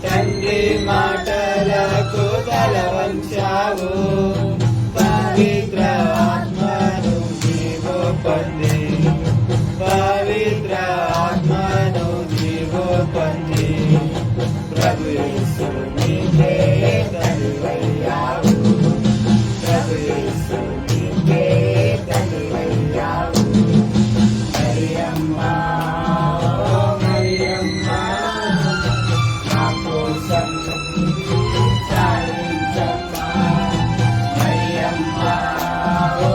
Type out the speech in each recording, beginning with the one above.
తండ్రి మాటలకు తల వంచావు. పవిత్ర ఆత్మను నీవు పొంది, పవిత్ర ఆత్మను నీవు పొంది, ప్రభు యేసు నీకే తల్లివయ్యావు. ప్రభు యేసు నీకే తల్లివయ్యావు. మరియమ్మ ఓ మరియమ్మ నా కోసం చాలించమ్మా. మరియమ్మ ఓ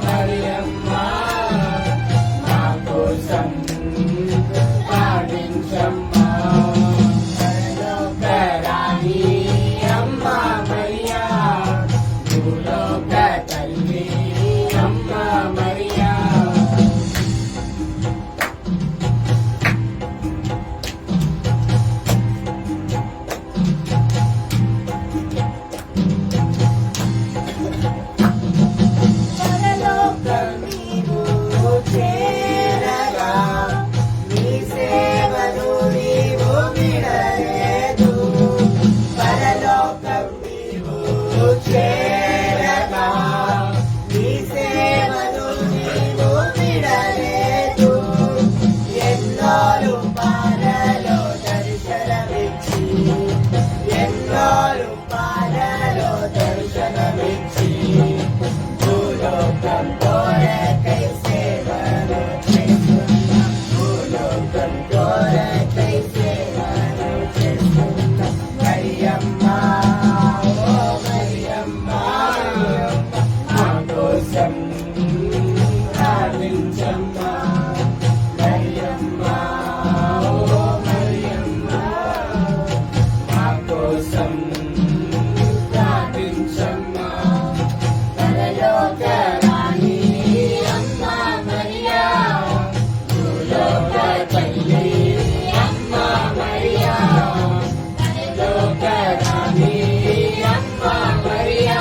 మరియమ్మ నా కోసం పాటించమ్మా. పరలోకరాణి అమ్మ మరియా, భూలోక తల్లి అమ్మ మరియా. పరలోకం నీవు చేరగా, నీ సేవను నీవు విడలేదు. పరలోకం నీవు చేరగా, నీ సేవను నీవు విడలేదు. ఎన్నో రూపాలలో దర్శనమిచ్చి, ఎన్నో రూపాలలో దర్శనమిచ్చి, భూలోకం కోరకై సేవను చేస్తున్నా. భూలోకం కోరకై సేవను చేస్తున్నా. మరియమ్మ ఓ మరియమ్మ నా కోసం ప్రార్థించమ్మా. మరియమ్మ ఓ మరియమ్మ నా కోసం ప్రార్థించమ్మా. పరలోకరాణి అమ్మ మరియా, భూలోక తల్లి అమ్మ మరియా. పరలోకరాణి అమ్మ మరియా,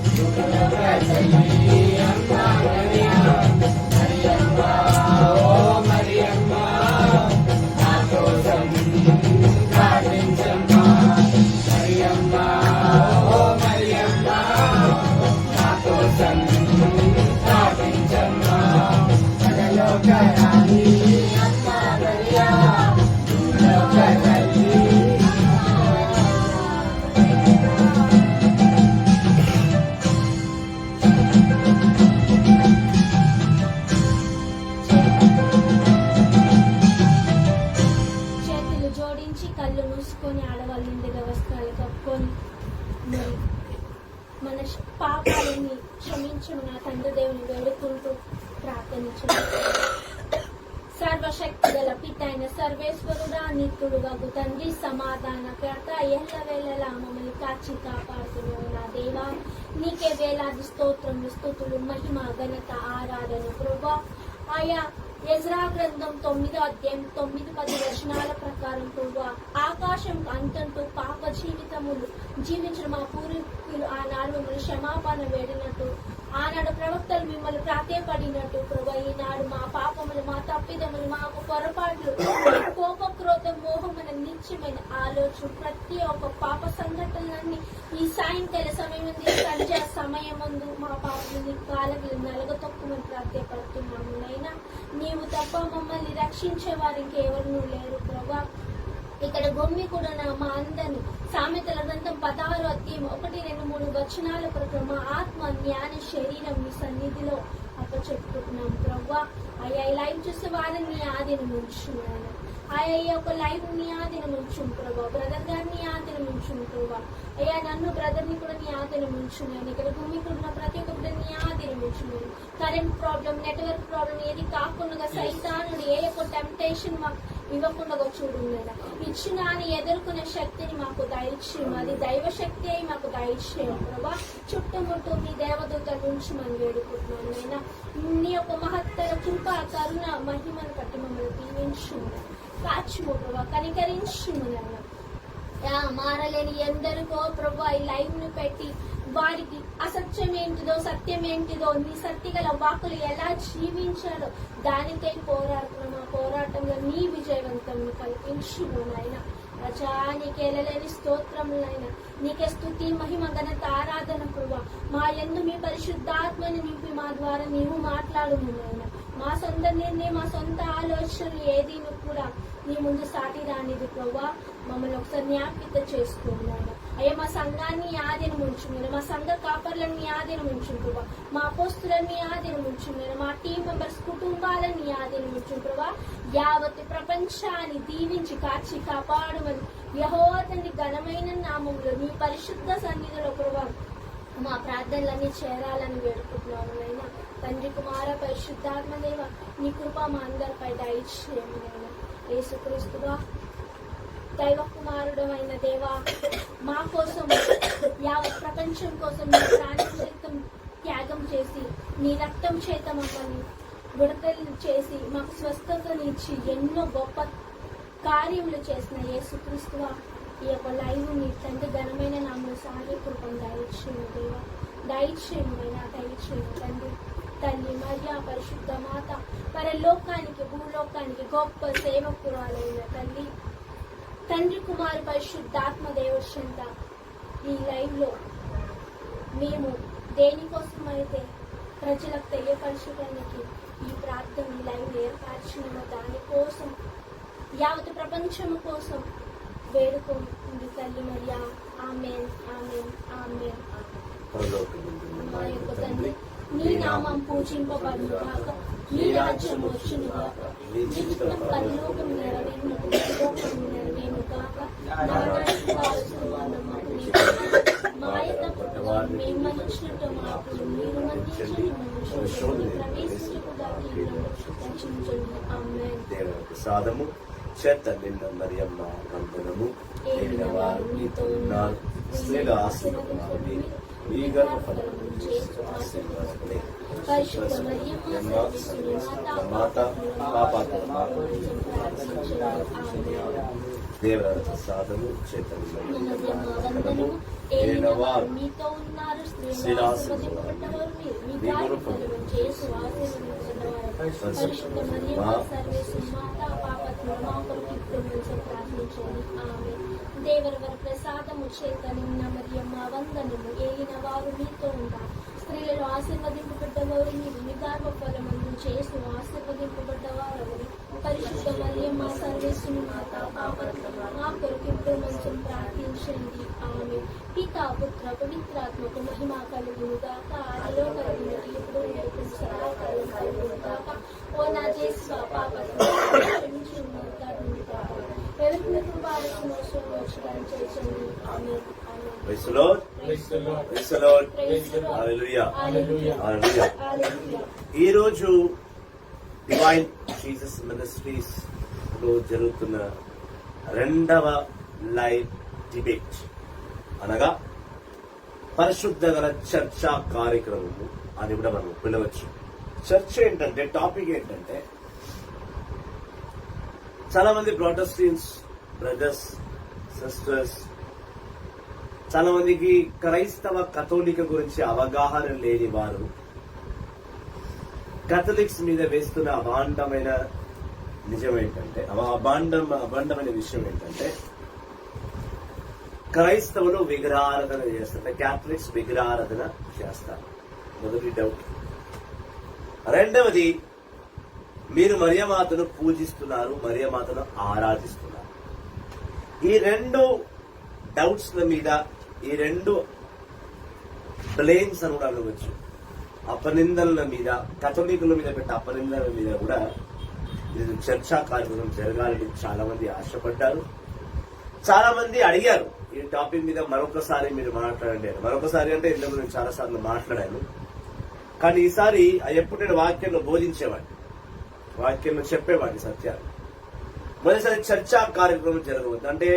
భూలోక తల్లి అమ్మ మరియా. మరియమ్మ ఓ మరియమ్మ నా కోసం ప్రార్థించమ్మా. మరియమ్మ ఓ మరియమ్మ నా కోసం ప్రార్థించమ్మా. పరలోకరాణి అమ్మ మరియా, భూలోక తల్లి. చేతులు జోడించి కళ్ళు మూసుకొని ఆడవాళ్ళు నిండుగా వస్త్రాలు కప్పుకొని మరి మన పాపాలని క్షమించమని ఆ తండ్రి దేవుని వేడుకుంటూ ప్రార్థించండి. సర్వశక్తి గల పిత అయిన సర్వేశ్వరుడా, నిత్యుడుగా తండ్రి, సమాధానకర్త, ఎల్లవేళలా మమ్మల్ని కాచి కాపాడుతున్నావు నా దేవా. నీకే వేలాది స్తోత్రములు, స్తుతులు, మహిమ, ఘనత, ఆరాధన ప్రభా. ఆయా ఎజ్రా గ్రంథం 9వ అధ్యాయం 9-10 వచనాల ప్రకారం ప్రభా, ఆకాశం అంతంటూ పాప జీవితములు జీవించిన మా పూర్వీకులు ఆనాడు మిమ్మల్ని క్షమాపణ వేడినట్టు, ఆనాడు ప్రవక్తలు మిమ్మల్ని ప్రాధేయపడినట్టు ప్రభా, ఈనాడు మా పాపములు, మా తప్పిదములు, మాకు పొరపాట్లు, కోప, క్రోధ, మోహమైన నిత్యమైన ఆలోచన, ప్రతి ఒక్క పాప సంఘటనలన్నీ ఈ సాయంకాల సమయం సంధ్య సమయమందు మా పాపని కాలకి నలగతొక్కుమని ప్రాధేయపడుతున్నాము నైనా. నీవు తప్ప మమ్మల్ని రక్షించే వారికి ఎవరు లేరు ప్రభా. ఇక్కడ గొమ్మి కూడా మా అందరిని సామెతల గ్రంథం 16వ అధ్యాయం 1, 2, 3 వచనాల ప్రకారం మా ఆత్మ, జ్ఞాన, శరీరం మీ సన్నిధిలో అప్పచెప్పుకుంటున్నాం ప్రభా. అయ్యా ఈ లైవ్ చూసే వారిని నీ ఆధీనం ఉంచున్నాను. అయ్యా ఈ యొక్క లైవ్ నీ ఆధీనం ఉంచు ప్రభా. బ్రదర్ గారిని ఆధీనం ఉంచు ప్రభా. అయ్యా నన్ను బ్రదర్ని కూడా నీ ఆధీనం ఉంచున్నాను. ఇక్కడ భూమి కూడా ప్రతి ఒక్క బిడ్డ నీ ఆధీనం ఉంచున్నాను. కరెంట్ ప్రాబ్లం, నెట్వర్క్ ప్రాబ్లం ఏది కాకుండా సైతానుడు ఏ యొక్క టెంప్టేషన్ మాకు ఇవ్వకుండా చూడున్నాడు. ఇచ్చిన అని ఎదుర్కొనే శక్తిని మాకు దయచేయం. అది దైవ శక్తి అయి మాకు దయచేయం ప్రభా. చుట్టుముట్టు మీ దేవదూతల నుంచి మనం వేడుకుంటున్నాను అయినా. నీ యొక్క మహత్తర కృప, కరుణ, మహిమను బట్టి మమ్మల్ని దీవించున్నాను. కాచుము ప్రభా, కనికరించున్నాను. మారలేని ఎందరికో ప్రభా ఈ లైవ్ ను పెట్టి వారికి అసత్యం ఏంటిదో, సత్యం ఏంటిదో, నీ సత్య గల వాకులు ఎలా జీవించాలో దానికై పోరాడుతున్నాం. ఆ పోరాటంలో నీ విజయవంతం కల్పించును నాయన. రజా నీకే ఎలలేని స్తోత్రములైనా, నీకే స్తుతి మహిమ ఘనత ఆరాధన ప్రభువా. మా యందు మీ పరిశుద్ధాత్మని నింపి మా ద్వారా నీవు మాట్లాడుము నాయన. మా సొంత నిర్ణయం, మా సొంత ఆలోచనలు ఏది కూడా నీ ముందు సాటి రానిది ప్రభువా. మమ్మల్ని ఒకసారి జ్ఞాపిక చేసుకోండి నాయన. అయ్యా మా సంఘాన్ని ఆధీనం ఉంచున్నారు, మా సంఘ కాపర్లను ఆధీనం ఉంచును ప్రభా, మా అపోస్తులని ఆధీనం ఉంచున్నారు, మా టీం మెంబర్స్ కుటుంబాలని ఆధీనం ఉంచును ప్రభా. యావత్ ప్రపంచాన్ని దీవించి కాచి కాపాడమని యెహోవా తండ్రి ఘనమైన నామములో నీ పరిశుద్ధ సన్నిధిలో ప్రభా మా ప్రార్థనలన్నీ చేరాలని వేడుకుంటున్నాను నైనా. తండ్రి కుమార పరిశుద్ధాత్మ దేవ నీ కృప మా అందరిపై దయచేయము నైనా. యేసుక్రీస్తువా దైవ కుమారుడు అయిన దేవా, మా కోసం యావత్ ప్రపంచం కోసం నీ ప్రాణం రక్తం త్యాగం చేసి నీ రక్తం చేత మమ్మల్ని విడుదల చేసి మాకు స్వస్థతనిచ్చి ఎన్నో గొప్ప కార్యములు చేసిన యేసుక్రీస్తువా, ఈ యొక్క లైవ్ నీ తండ్రి ఘనమైన నామం సాగే కృపను దయచేయము దేవా, దయచేయమైనా దయచేయము తండ్రి. తల్లి మరియా పరిశుద్ధ మాత పరలోకానికి భూలోకానికి గొప్ప సేవకురాలైన తల్లి, తండ్రి కుమారు పరిశుద్ధాత్మ దేవశంత ఈ లైవ్ లో మేము దేనికోసమైతే ప్రజలకు తెలియపరచడానికి ఈ ప్రార్థన ఈ లైవ్ ఏర్పరిచినమో దానికోసం యావత్ ప్రపంచం కోసం వేడుకుంది తల్లి మరియా. ఆమేన్ ఆమేన్ ఆమేన్. మా యొక్క తండ్రి నీ నామం పూజింపబడును గాక, నీ రాజ్యం వచ్చును గాక, నీ చిత్తం పరలోకం నెరవేరునట్టు భూలోకం నెరవేరును గాక. నానాటికి కావలసిన వారు మాకు నీవు మా యొక్క పుట్టువారు మేము మన్నించినట్టు మాకు మీరు మన్నించండి, మనుషులు ప్రవేశించకుండా రక్షించండి. ఆమేన్. దేవుని ప్రసాదము చేత నిన్న మరియమ్మ వందనము. ఏలిన వారు నీతో ఉన్నారు, స్త్రీల ఆశీర్వాదం ఈ గర్భఫలము యేసు ఆశీర్వాదమే. పరిశుద్ధ మరియమ్మ మాత పాపాత్మ మాకు దేవుని ప్రసాదము చేత వందనము. ఏలిన వారు మీతో ఉన్నారు, స్త్రీల స్త్రీల ఆశీర్వదింపబడ్డవారు మీరు, మీ గర్భఫలము యేసు ఆశీర్వదింపబడ్డవారు. పరిశుద్ధ మరియమ్మ సర్వేశ్వరి మాత పాపాత్మ మా కొరకు ఇప్పుడు మంచిగా ప్రార్థించండి. ఆమేన్. దేవరవర ప్రసాదము చేత నిన్న మరియమ్మ వందనము. ఏలిన వారు మీతో ఉంటారు, స్త్రీలలో ఆశీర్వదింపబడ్డవారు మీరు, మీ గర్భఫలమందు యేసు ఆశీర్వదింపబడ్డవారు. పరిశుద్ధ మరియమ్మ సర్వేశ్వరి మాత పాపాత్మ మా కొరకు ఇప్పుడు మంచిగా ప్రార్థించండి. ఆమేన్. పితా పుత్ర పవిత్రాత్మకు మహిమ కలుగును గాక, ఆదిలో కలిగినది ఇప్పుడు ఎప్పుడు సదా కలుగును గాక. ఓ నా యేసు పాపాత్మ క్షమించి ఉన్నారు కాక, ఎవరికి కృపాలను మోసం చేయండి. ఆమేన్ ఆమేన్. Praise the Lord. Praise the Lord. Praise the Lord. Praise the Lord. Hallelujah. Hallelujah. Hallelujah. హల్లెలూయా. ఈ రోజు డివైన్ జీసస్ మినిస్ట్రీస్ లో జరుగుతున్న రెండవ లైవ్ డిబేట్ అనగా పరిశుద్ధ గల చర్చా కార్యక్రమము అని కూడా మనం పిలవచ్చు. చర్చ ఏంటంటే, టాపిక్ ఏంటంటే, చాలా మంది ప్రొటెస్టెంట్స్ బ్రదర్స్ సిస్టర్స్, చాలా మందికి క్రైస్తవ కథోలిక గురించి అవగాహన లేని వారు కథలిక్స్ మీద వేస్తున్న అభాండమైన నిజం ఏంటంటే, అభాండమైన విషయం ఏంటంటే, క్రైస్తవులు విగ్రహారాధన చేస్తారు, క్యాథలిక్స్ విగ్రహారాధన చేస్తారు. మొదటి డౌట్. రెండవది, మీరు మరియమాతను పూజిస్తున్నారు, మరియమాతను ఆరాధిస్తున్నారు. ఈ రెండు డౌట్స్ మీద, ఈ రెండు బ్లేమ్స్ అని కూడా అనవచ్చు, అపనిందల మీద, కథోలికుల మీద పెట్టే అపనిందల మీద కూడా ఇది చర్చా కార్యక్రమం జరగాలని చాలా మంది ఆశపడ్డారు. చాలా మంది అడిగారు ఈ టాపిక్ మీద మరొకసారి మీరు మాట్లాడండి. మరొకసారి అంటే ఇందులో నేను చాలా సార్లు మాట్లాడాను, కానీ ఈసారి ఎప్పుడు నేను వాక్యంలో బోధించేవాడిని, వాక్యంలో చెప్పేవాడిని సత్యాలు. మొదటిసారి చర్చా కార్యక్రమం జరగవద్దు అంటే,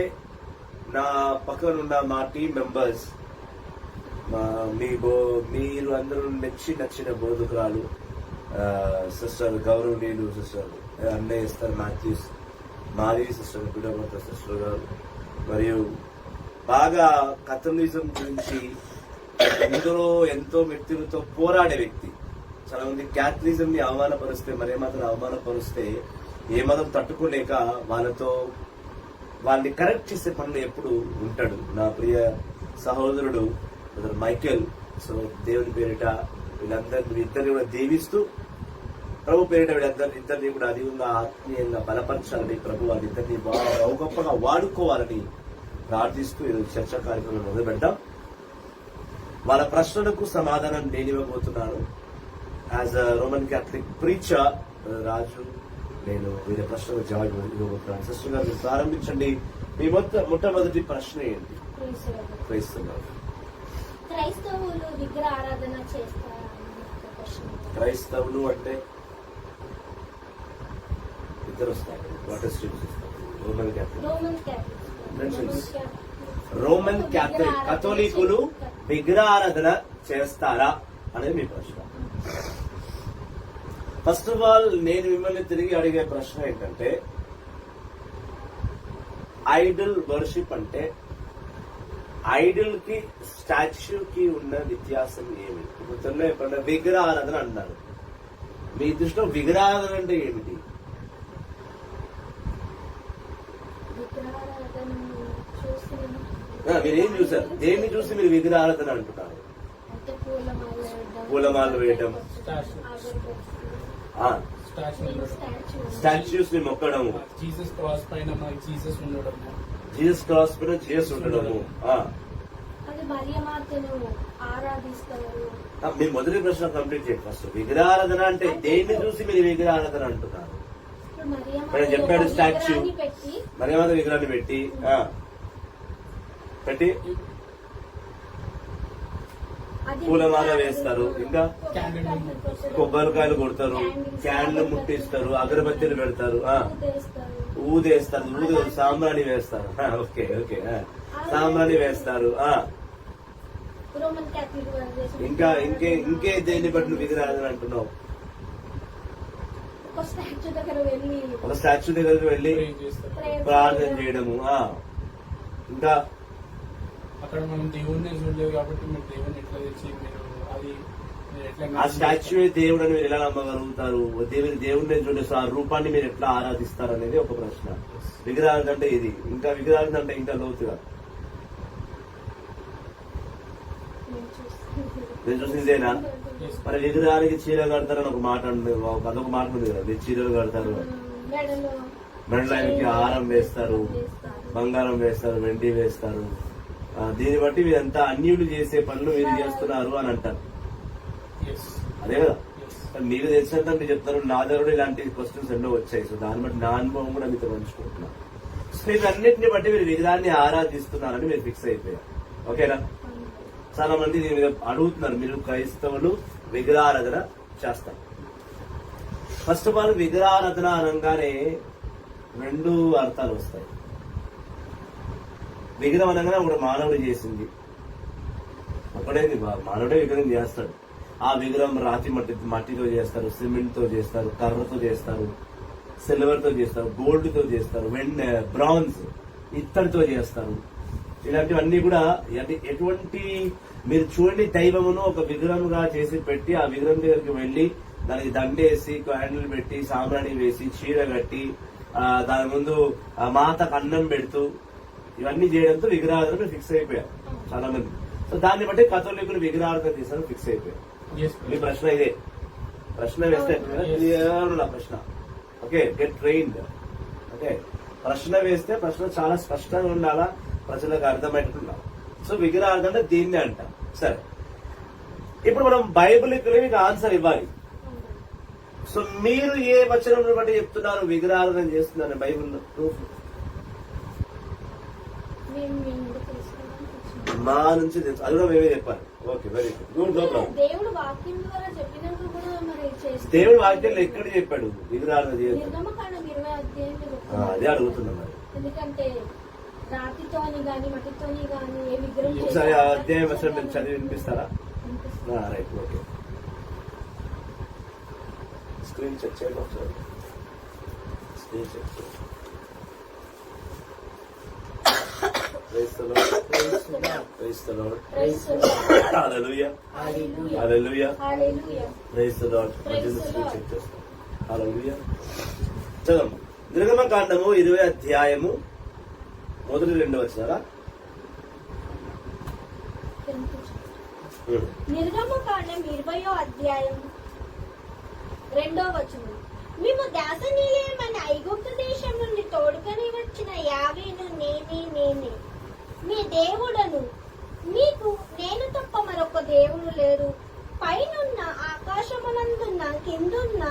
నా పక్కన ఉన్న మా టీం మెంబర్స్, మీరు అందరూ నచ్చిన బోధకురాలు సిస్టర్ గౌరవనీయులు సిస్టర్ అన్నయ్య ఇస్తారు మాథ్యూస్, మాధవి సిస్టర్, పిడమత సిస్టర్ గారు, మరియు బాగా కథలిజం గురించి ఇందులో ఎంతో వ్యక్తులతో పోరాడే వ్యక్తి. చాలా మంది క్యాథలిజం ని అవమానపరుస్తే, మరే మాత్రం అవమానపరుస్తే ఏ మతం తట్టుకోలేక వాళ్ళతో వాళ్ళని కరెక్ట్ చేసే పనులు ఎప్పుడు ఉంటాడు నా ప్రియ సహోదరుడు బ్రదర్ మైకేల్. సో దేవుని పేరిట ఇద్దరిని కూడా దీవిస్తూ ప్రభు పేరిట ఇద్దరిని కూడా అధికంగా ఆత్మీయంగా బలపరచాలని, ప్రభు వాళ్ళిద్దరిని గొప్పగా వాడుకోవాలని ప్రార్థిస్తూ ఈరోజు చర్చా కార్యక్రమం మొదలు పెడతాం. వాళ్ళ ప్రశ్నలకు సమాధానం నేను ఇవ్వబోతున్నాను. As a Roman Catholic preacher Raju నేను వీరి ప్రశ్నలకు జవాబు ఇవ్వబోతున్నాను. సిస్టర్ గారు ప్రారంభించండి. మీ మొట్టమొదటి ప్రశ్న ఏంటి? క్రైస్తవులు విగ్రహ ఆరాధన చేస్తారా? క్రైస్తవులు అంటే ఇద్దరు వస్తారు. రోమన్ క్యాథలిక్ కథోలికులు విగ్రహారాధన చేస్తారా అనేది మీ ప్రశ్న. ఫస్ట్ ఆఫ్ ఆల్ నేను మిమ్మల్ని తిరిగి అడిగే ప్రశ్న ఏంటంటే, ఐడల్ వర్షిప్ అంటే ఐడల్ కి స్టాచ్యూ కి ఉన్న వ్యత్యాసం ఏమి? ఇప్పుడు ఎప్పుడన్నా విగ్రహారాధన అన్నారు. మీ దృష్టిలో విగ్రహారాధన అంటే ఏమిటి? మీరేం చూసారు? దేన్ని చూసి మీరు విగ్రహారాధన అంటున్నారు? పూలమాలు వేయటం, స్టాచ్యూస్ ని మొక్కడము, జీసస్ క్రాస్ పైన జీసస్ ఉండడము, జీసస్ క్రాస్ పైన జీసస్ ఉండడము. మీరు మొదటి ప్రశ్న కంప్లీట్ చేయండి ఫస్ట్. విగ్రహారాధన అంటే దేన్ని చూసి మీరు విగ్రహారాధన అంటున్నారు? మనం చెప్పాడు స్టాచ్యూ, మరియమాత విగ్రహాన్ని పెట్టి పూలమాల వేస్తారు, ఇంకా కొబ్బరికాయలు కొడతారు, క్యాండ్లు ముట్టిస్తారు, అగరబత్తీలు పెడతారు, ఊదేస్తారు, సాంబ్రాణి వేస్తారు. ఓకే ఓకే, సాంబ్రాణి వేస్తారు. ఇంకా ఇంకే దేన్ని బట్టి నువ్వు విగ్రహారాధన అంటున్నావు? ఒక స్టాచ్యూ దగ్గరకు వెళ్ళి ప్రార్థన చేయడము. ఇంకా అక్కడ మనం దేవుడిని చూడలేదు కాబట్టి మీరు దేవుడిని ఎట్లా తెచ్చి అది ఆ స్టాచ్యూ దేవుడు అని మీరు ఎలా నమ్మగలుగుతారు? దేవుడిని చూడేసి ఆ రూపాన్ని మీరు ఎట్లా ఆరాధిస్తారు అనేది ఒక ప్రశ్న. విగ్రహాలు అంటే ఇది, ఇంకా విగ్రహాలు అంటే ఇంకా లోతుగా నేను చూసిందేనా? మరి విగ్రహానికి చీర కడతారని ఒక మాట అదొక మాట ఉంది కదా, మీరు చీరలు కడతారు, మెడలానికి హారం వేస్తారు, బంగారం వేస్తారు, వెండి వేస్తారు. దీన్ని బట్టి మీరంతా అన్యులు చేసే పనులు మీరు చేస్తున్నారు అని అంటారు. అదే కదా, మీరు తెలిసినంత మీరు చెప్తారు. నా దగ్గర ఇలాంటి క్వశ్చన్స్ ఎన్నో వచ్చాయి. సో దాన్ని బట్టి నా అనుభవం కూడా మీతో పంచుకుంటున్నాను. సో వీటన్నిటిని బట్టి మీరు విగ్రహాన్ని ఆరాధిస్తున్నారని మీరు ఫిక్స్ అయిపోయారు. ఓకేనా? చాలా మంది దీని మీద అడుగుతున్నారు, మీరు క్రైస్తవులు విగ్రహారాధన చేస్తారు. ఫస్ట్ ఆఫ్ ఆల్ విగ్రహారాధన అనగానే రెండు అర్థాలు వస్తాయి. విగ్రహం అనగానే ఒకటి మానవుడు చేసింది, ఒకటే మానవుడే విగ్రహం చేస్తాడు. ఆ విగ్రహం రాతి మట్టితో చేస్తారు, సిమెంట్ తో చేస్తారు, కర్రతో చేస్తారు, సిల్వర్ తో చేస్తారు, గోల్డ్ తో చేస్తారు, బ్రాంజ్, ఇత్తడితో చేస్తారు. ఇలాంటివన్నీ కూడా ఎటువంటి మీరు చూడండి దైవమును ఒక విగ్రహంగా చేసి పెట్టి ఆ విగ్రహం దగ్గరికి వెళ్లి దానికి దండేసి క్యాండిల్ పెట్టి సాంబ్రాణి వేసి చీర కట్టి దాని ముందు మాతకు అన్నం పెడుతూ ఇవన్నీ చేయడంతో విగ్రహారాధన ఫిక్స్ అయిపోయారు చాలా మంది. సో దాన్ని బట్టి కథోలికులు విగ్రహారాధన చేశారు, ఫిక్స్ అయిపోయారు. మీ ప్రశ్న ఇదే. ప్రశ్న వేస్తే నా ప్రశ్న ఓకే, గెట్ ట్రైన్డ్. ఓకే, ప్రశ్న వేస్తే ప్రశ్న చాలా స్పష్టంగా ఉండాలా, ప్రజలకు అర్థమయ్యేట్టున్నారు. సో విగ్రహారాధన అంటే దీన్ని అంట. సరే, ఇప్పుడు మనం బైబిల్కి మీకు ఆన్సర్ ఇవ్వాలి. సో మీరు ఏ వచనం బట్టి చెప్తున్నారు విగ్రహారాధన చేస్తున్నారు బైబిల్లో? ప్రూఫ్ మా నుంచి తెలుసు, అది కూడా మేమే చెప్పాలి. Okay, very good. దేవుడు వాక్యం ద్వారా చెప్పినప్పుడు కూడా మరి దేవుడు వాక్యంలో ఎక్కడ చెప్పాడు విగ్రహారాధన చేయదు? నిర్గమకాండం 20వ అధ్యాయంలో అదే అడుగుతున్నాం మరి. ఎందుకంటే రాతితోని గాని మట్టితోని గాని ఏ విగ్రహం ఒకసారి ఆ అధ్యాయం అసలు మీరు చదివి వినిపిస్తారా? Right, okay. స్క్రీన్ చెక్ చేయండి ఒకసారి. స్క్రీన్ చెక్ చేయండి. Praise the Lord. Praise the Lord. Hallelujah. Hallelujah. Praise the Lord. Screen check చేస్తాం. Hallelujah. చదవండి. నిర్గమకాండము 20వ అధ్యాయము మొదటి 2 వచ్చినారా? నిర్గమకాండం 20వ అధ్యాయం 2వ వచనం. మేము దాసనీయులమైన ఐగుప్తు దేశం నుండి తోడుకొని వచ్చిన యావేను నేనే మీ దేవుడను. మీకు నేను తప్ప మరొక దేవుడు లేరు. పైనున్న ఆకాశమునందున్న కిందున్న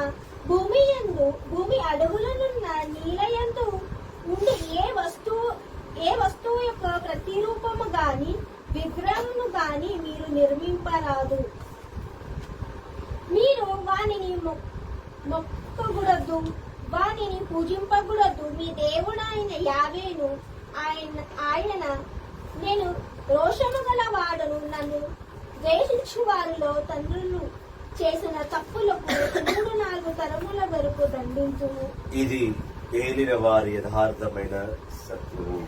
భూమి అడుగులనున్న నీలయందు ఉండి ఏ వస్తువు యొక్క ప్రతిరూపము గాని విగ్రహము గాని మీరు నిర్మింపరాదు. మీరు వానిని మొక్కకూడదు, వానిని పూజింపకూడదు. మీ దేవుడైన యావేను ఆయన నేను రోషము గల వాడను. నన్ను ద్వేషించు వారిలో తండ్రులు చేసిన తప్పులకు 3-4 తరముల వరకు దండించును. ఇది ఏలిన వారి యథార్థమైన శత్రువు.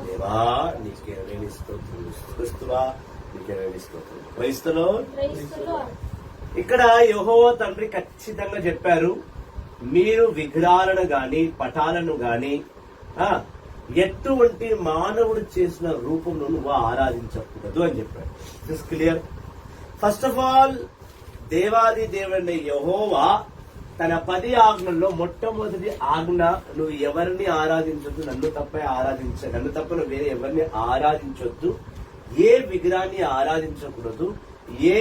దేవా నీకే స్తోత్రం, క్రీస్తువా నీకే స్తోత్రం. క్రైస్తలో ఇక్కడ యెహోవా తండ్రి ఖచ్చితంగా చెప్పారు, మీరు విగ్రహాలను గాని పటాలను గాని ఎటువంటి మానవుడు చేసిన రూపంలో నువ్వు ఆరాధించకూడదు అని చెప్పాడు. This clear. First of all దేవాది దేవుని యెహోవా తన 10 ఆజ్ఞల్లో మొట్టమొదటి ఆజ్ఞ, నువ్వు ఎవరిని ఆరాధించొద్దు, నన్ను తప్ప నువ్వు వేరే ఎవరిని ఆరాధించొద్దు, ఏ విగ్రహాన్ని ఆరాధించకూడదు, ఏ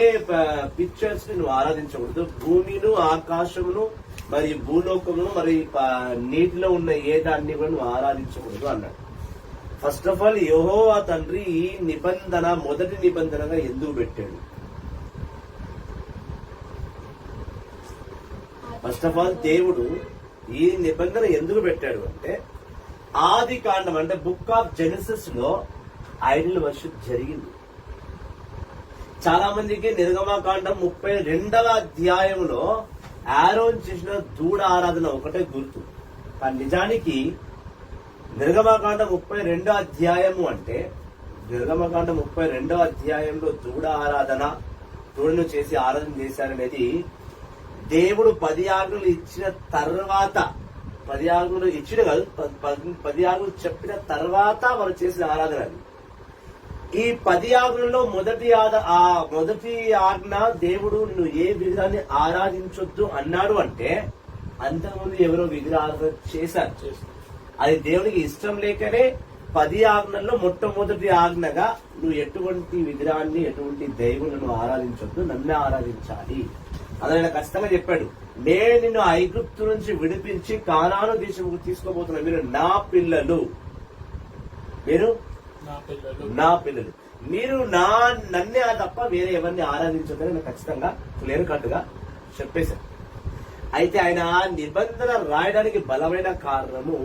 పిక్చర్స్ ని నువ్వు ఆరాధించకూడదు, భూమిను ఆకాశమును మరి భూలోకమును మరి నీటిలో ఉన్న ఏ దాన్ని కూడా నువ్వు ఆరాధించకూడదు అన్నాడు. ఫస్ట్ ఆఫ్ ఆల్ యెహోవా తండ్రి ఈ నిబంధన మొదటి నిబంధనగా ఎందుకు పెట్టాడు? ఫస్ట్ ఆఫ్ ఆల్ దేవుడు ఈ నిబంధన ఎందుకు పెట్టాడు అంటే, ఆది కాండం అంటే బుక్ ఆఫ్ జెనసిస్ లో ఐడల్ వర్షిప్ జరిగింది. చాలా మందికి నిర్గమకాండం 32వ అధ్యాయంలో ఆరోన్ చేసిన దూడ ఆరాధన ఒకటే గుర్తు. కానీ నిజానికి నిర్గమకాండం 32వ అధ్యాయము అంటే, నిర్గమకాండం 32వ అధ్యాయంలో దూడ ఆరాధన, దూడను చేసి ఆరాధన చేశారనేది దేవుడు 10 ఆజ్ఞలు ఇచ్చిన తర్వాత, 10 ఆజ్ఞలు ఇచ్చిన కాదు, 10 ఆజ్ఞలు చెప్పిన తర్వాత వారు చేసిన ఆరాధన. ఈ 10 ఆజ్ఞలలో మొదటి ఆజ్ఞ దేవుడు నువ్వు ఏ విగ్రహాన్ని ఆరాధించొద్దు అన్నాడు అంటే, అంతకుముందు ఎవరో విగ్రహారాధన చేశారు. అది దేవునికి ఇష్టం లేకనే 10 ఆజ్ఞల్లో మొట్టమొదటి ఆజ్ఞగా నువ్వు ఎటువంటి విగ్రహాన్ని ఎటువంటి దేవులను ఆరాధించొద్దు, నన్నే ఆరాధించాలి అని ఆయన ఖచ్చితంగా చెప్పాడు. నేను నిన్ను ఐగుప్తు నుంచి విడిపించి కానాను దేశంకు తీసుకోబోతున్నా, మీరు నా పిల్లలు, మీరు నన్నే తప్ప వేరే ఎవరిని ఆరాధించొద్దని నేను ఖచ్చితంగా క్లియర్ కట్ గా చెప్పేశాను. అయితే ఆయన నిబంధన రాయడానికి బలమైన కారణము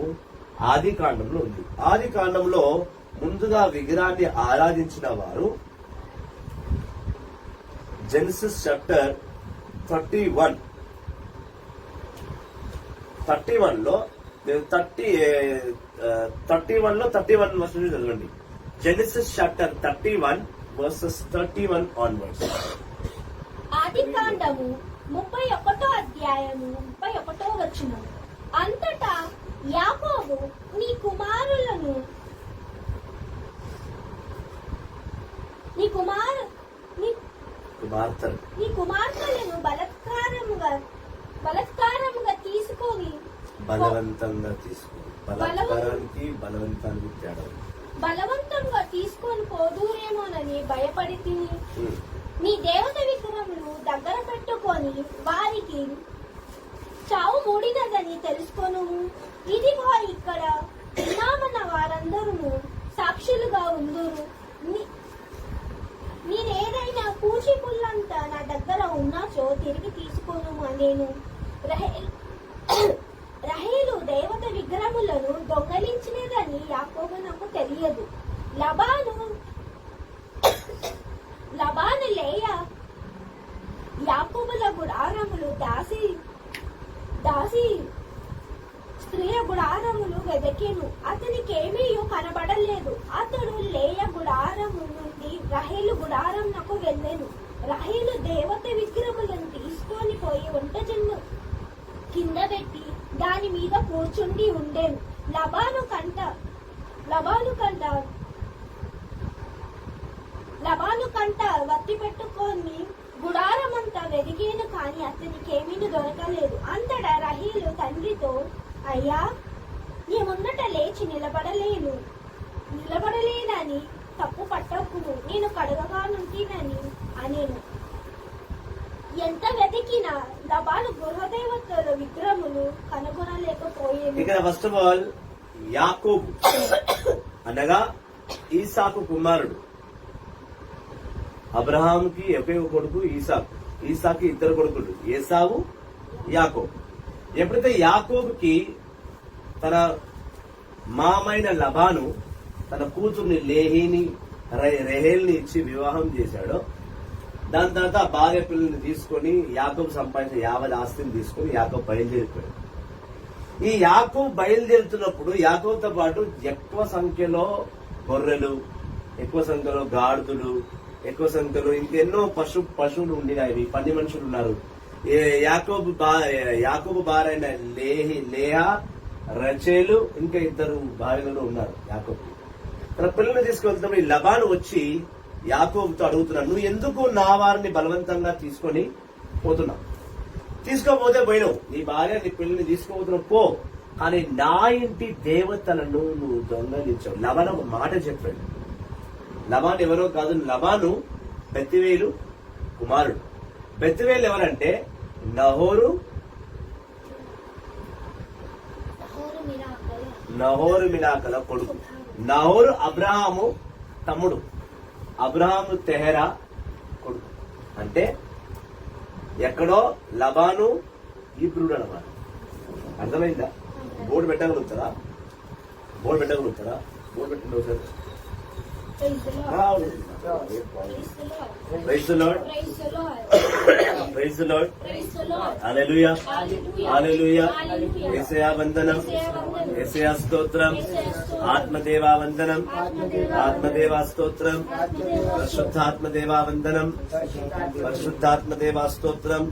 ఆది కాండంలో ఉంది. ఆది కాండంలో ముందుగా విగ్రహాన్ని ఆరాధించిన వారు జెనసిస్ చాప్టర్ 31 లో 31 వర్సెస్ చదవండి. Genesis chapter 31 versus 31 onwards. ఆది కాండము 31వ అధ్యాయము 31వ వచనం. అంతటా యాకోబు నీ కుమార్తెలను బలత్కారముగా తీసుకొని బలవంతంగా తీసుకొని పోదురేమోనని భయపడి తిని నీ దేవత విగ్రహములు దగ్గర పెట్టుకొని వారికి చావు మూడినదని తెలుసుకొను. ఇదిగో ఇక్కడ ఉన్నామన్న వారందరూ సాక్షులుగా ఉందురు. నేనేదైనా పూచిపుల్లంతా నా దగ్గర ఉన్నాచో తిరిగి తీసుకోను అనేను. రహేలు దేవత విగ్రహములను దొంగలించినదని యాకోబు నాకు తెలియదు. లబాను లేయా యాకోబుల గుడారములు దాసి స్త్రీల గుడారములు వెదకెను. అతనికేమీ కనబడలేదు. అతడు లేయ గుడారము నుండి రహేలు గుడారం నాకు వెళ్ళెను. రహేలు దేవత విగ్రహములను తీసుకొని పోయి వంటజన్ను కింద పెట్టి దాని మీద కూర్చుండి ఉండేను. లబాను లబాను కంట వత్తి పెట్టుకొని గుడారమంతా వెదిగేను కాని అతనికేమీ దొరకలేదు. అంతటా రహీలు తండ్రితో, అయ్యా, నీ ముందట లేచి నిలబడలేనని తప్పు పట్టకును, నేను కడగగానుంటినని అనేను. ఎంత వెతికినా లబాను గృహదేవతల విగ్రహములు కనుగొనలేకపోయేను. ఇక్కడ ఫస్ట్ ఆఫ్ ఆల్ యాకోబు అనగా ఈసాకు కుమారుడు. అబ్రహాంకి ఒకే కొడుకు ఈసాకు ఇద్దరు కొడుకులు, ఏసావు, యాకోబు. ఎప్పుడైతే యాకోబుకి తన మామైన లబాను తన కూతుర్ని రెహేల్ని ఇచ్చి వివాహం చేశాడో, దాని తర్వాత భార్య పిల్లల్ని తీసుకొని యాకోబు సంపాదించిన 50 ఆస్తిని తీసుకొని యాకోబు బయలుదేరిపోయాడు. ఈ యాకోబు బయలుదేరుతున్నప్పుడు యాకోబుతో పాటు ఎక్కువ సంఖ్యలో గొర్రెలు, ఎక్కువ సంఖ్యలో గాడిదలు, ఎక్కువ సంఖ్యలో ఇంకెన్నో పశువులు ఉండినాయి. 10 మనుషులు ఉన్నారు. యాకోబు భార్య అయిన లేహా, రచేలు, ఇంకా 2 భార్యలు ఉన్నారు యాకోబు. తన పిల్లల్ని తీసుకెళ్తున్నప్పుడు ఈ లబాను వచ్చి యాకోబుతో అడుగుతున్నాడు, నువ్వు ఎందుకు నా వారిని బలవంతంగా తీసుకొని పోతున్నావు? తీసుకోపోతే పోయినావు, నీ భార్య నీ పిల్లల్ని తీసుకోపోతున్నావు పో, కానీ నా ఇంటి దేవతలను నువ్వు దొంగలించావు. లబాను ఒక మాట చెప్పాడు. లబాను ఎవరో కాదు, లబాను బెత్తువేలు కుమారుడు. బెత్తువేలు ఎవరంటే నహోరు మినాకల కొడుకు. నహోరు అబ్రహాము తమ్ముడు, అబ్రహాము తెహరా కొడుకు. అంటే ఎక్కడో లబాను ఇబ్రుడు అన్నమాట. అర్థమైందా? బోర్డు పెట్టగలుగుతారా? బోర్డు పెట్టండి ఒకసారి. Praise the Lord. Praise the Lord. Hallelujah. Hallelujah. యేసయ్య వందనం, యేసయ్య స్తోత్రం, ఆత్మదేవా వందనం, ఆత్మదేవా స్తోత్రం, పరిశుద్ధాత్మదేవా వందనం, పరిశుద్ధాత్మదేవా స్తోత్రం.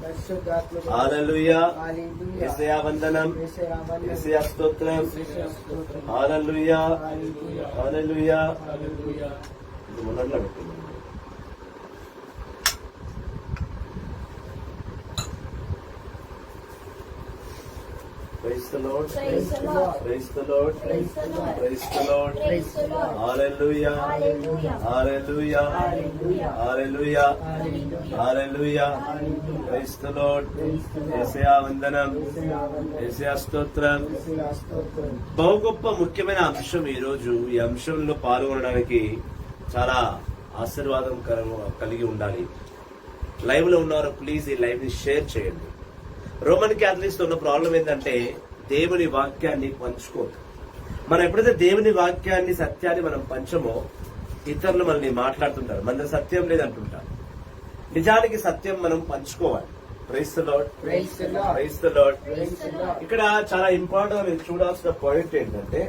హల్లెలూయా. యేసయ్య వందనం, యేసయ్య స్తోత్రం. హల్లెలూయా. హల్లెలూయా. మొదట్లో పెట్టింది. Praise the Lord. Praise the Lord. Praise the Lord. Praise the Lord. Praise the Lord. Praise the Lord. Hallelujah. Hallelujah. Hallelujah. Hallelujah. Hallelujah. Hallelujah. Hallelujah. Praise the Lord. యేసయ్య వందనం, యేసయ్య స్తోత్రం. బహు గొప్ప ముఖ్యమైన అంశం ఈ రోజు. ఈ అంశంలో పాల్గొనడానికి చాలా ఆశీర్వాదకరంగా కలిగి ఉండాలి. లైవ్ లో ఉన్నవారు ప్లీజ్ ఈ లైవ్ ని షేర్ చేయండి. రోమన్ క్యాథలిక్స్ ఉన్న ప్రాబ్లం ఏంటంటే దేవుని వాక్యాన్ని పంచుకోదు. మనం ఎప్పుడైతే దేవుని వాక్యాన్ని, సత్యాన్ని మనం పంచమో ఇతరులు మనల్ని మాట్లాడుతుంటారు, మన సత్యం లేదంటుంటారు. నిజానికి సత్యం మనం పంచుకోవాలి. Praise the lord. Praise the Lord. Praise the lord. Praise the Lord. ఇక్కడ చాలా ఇంపార్టెంట్ గా మీరు చూడాల్సిన పాయింట్ ఏంటంటే,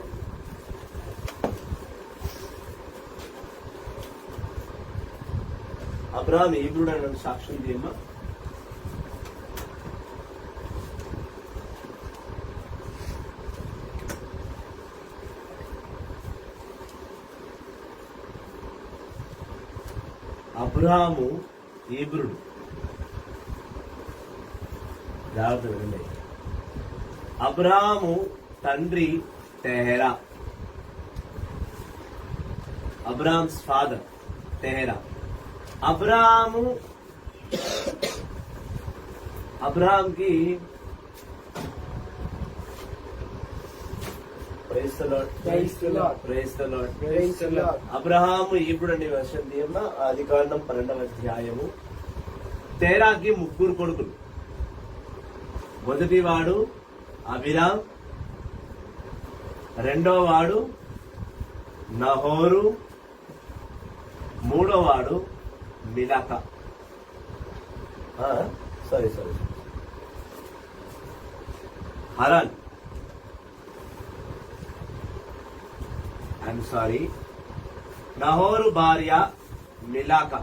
అబ్రహాం హీబ్రుడు అన్న సాక్ష్యం చేయమ్మా. అబ్రహాము హీబ్రుడు. జాగ్రత్త వినండి. అబ్రహాము తండ్రి తెహరా. Abraham's father Terah. అబ్రహాంకి praise the lord. Praise the Lord. Praise the lord. Praise the Lord. Abraham ఇప్పుడు అనే వర్షం తీయమ్మ. ఆదికాండం 12వ అధ్యాయము. తేరాకి 3 కొడుకులు. మొదటివాడు అబిరామ్, రెండోవాడు నహోరు, మూడోవాడు Milcah. Sorry Haran. I'm sorry. Nahor భార్య మిలాకా,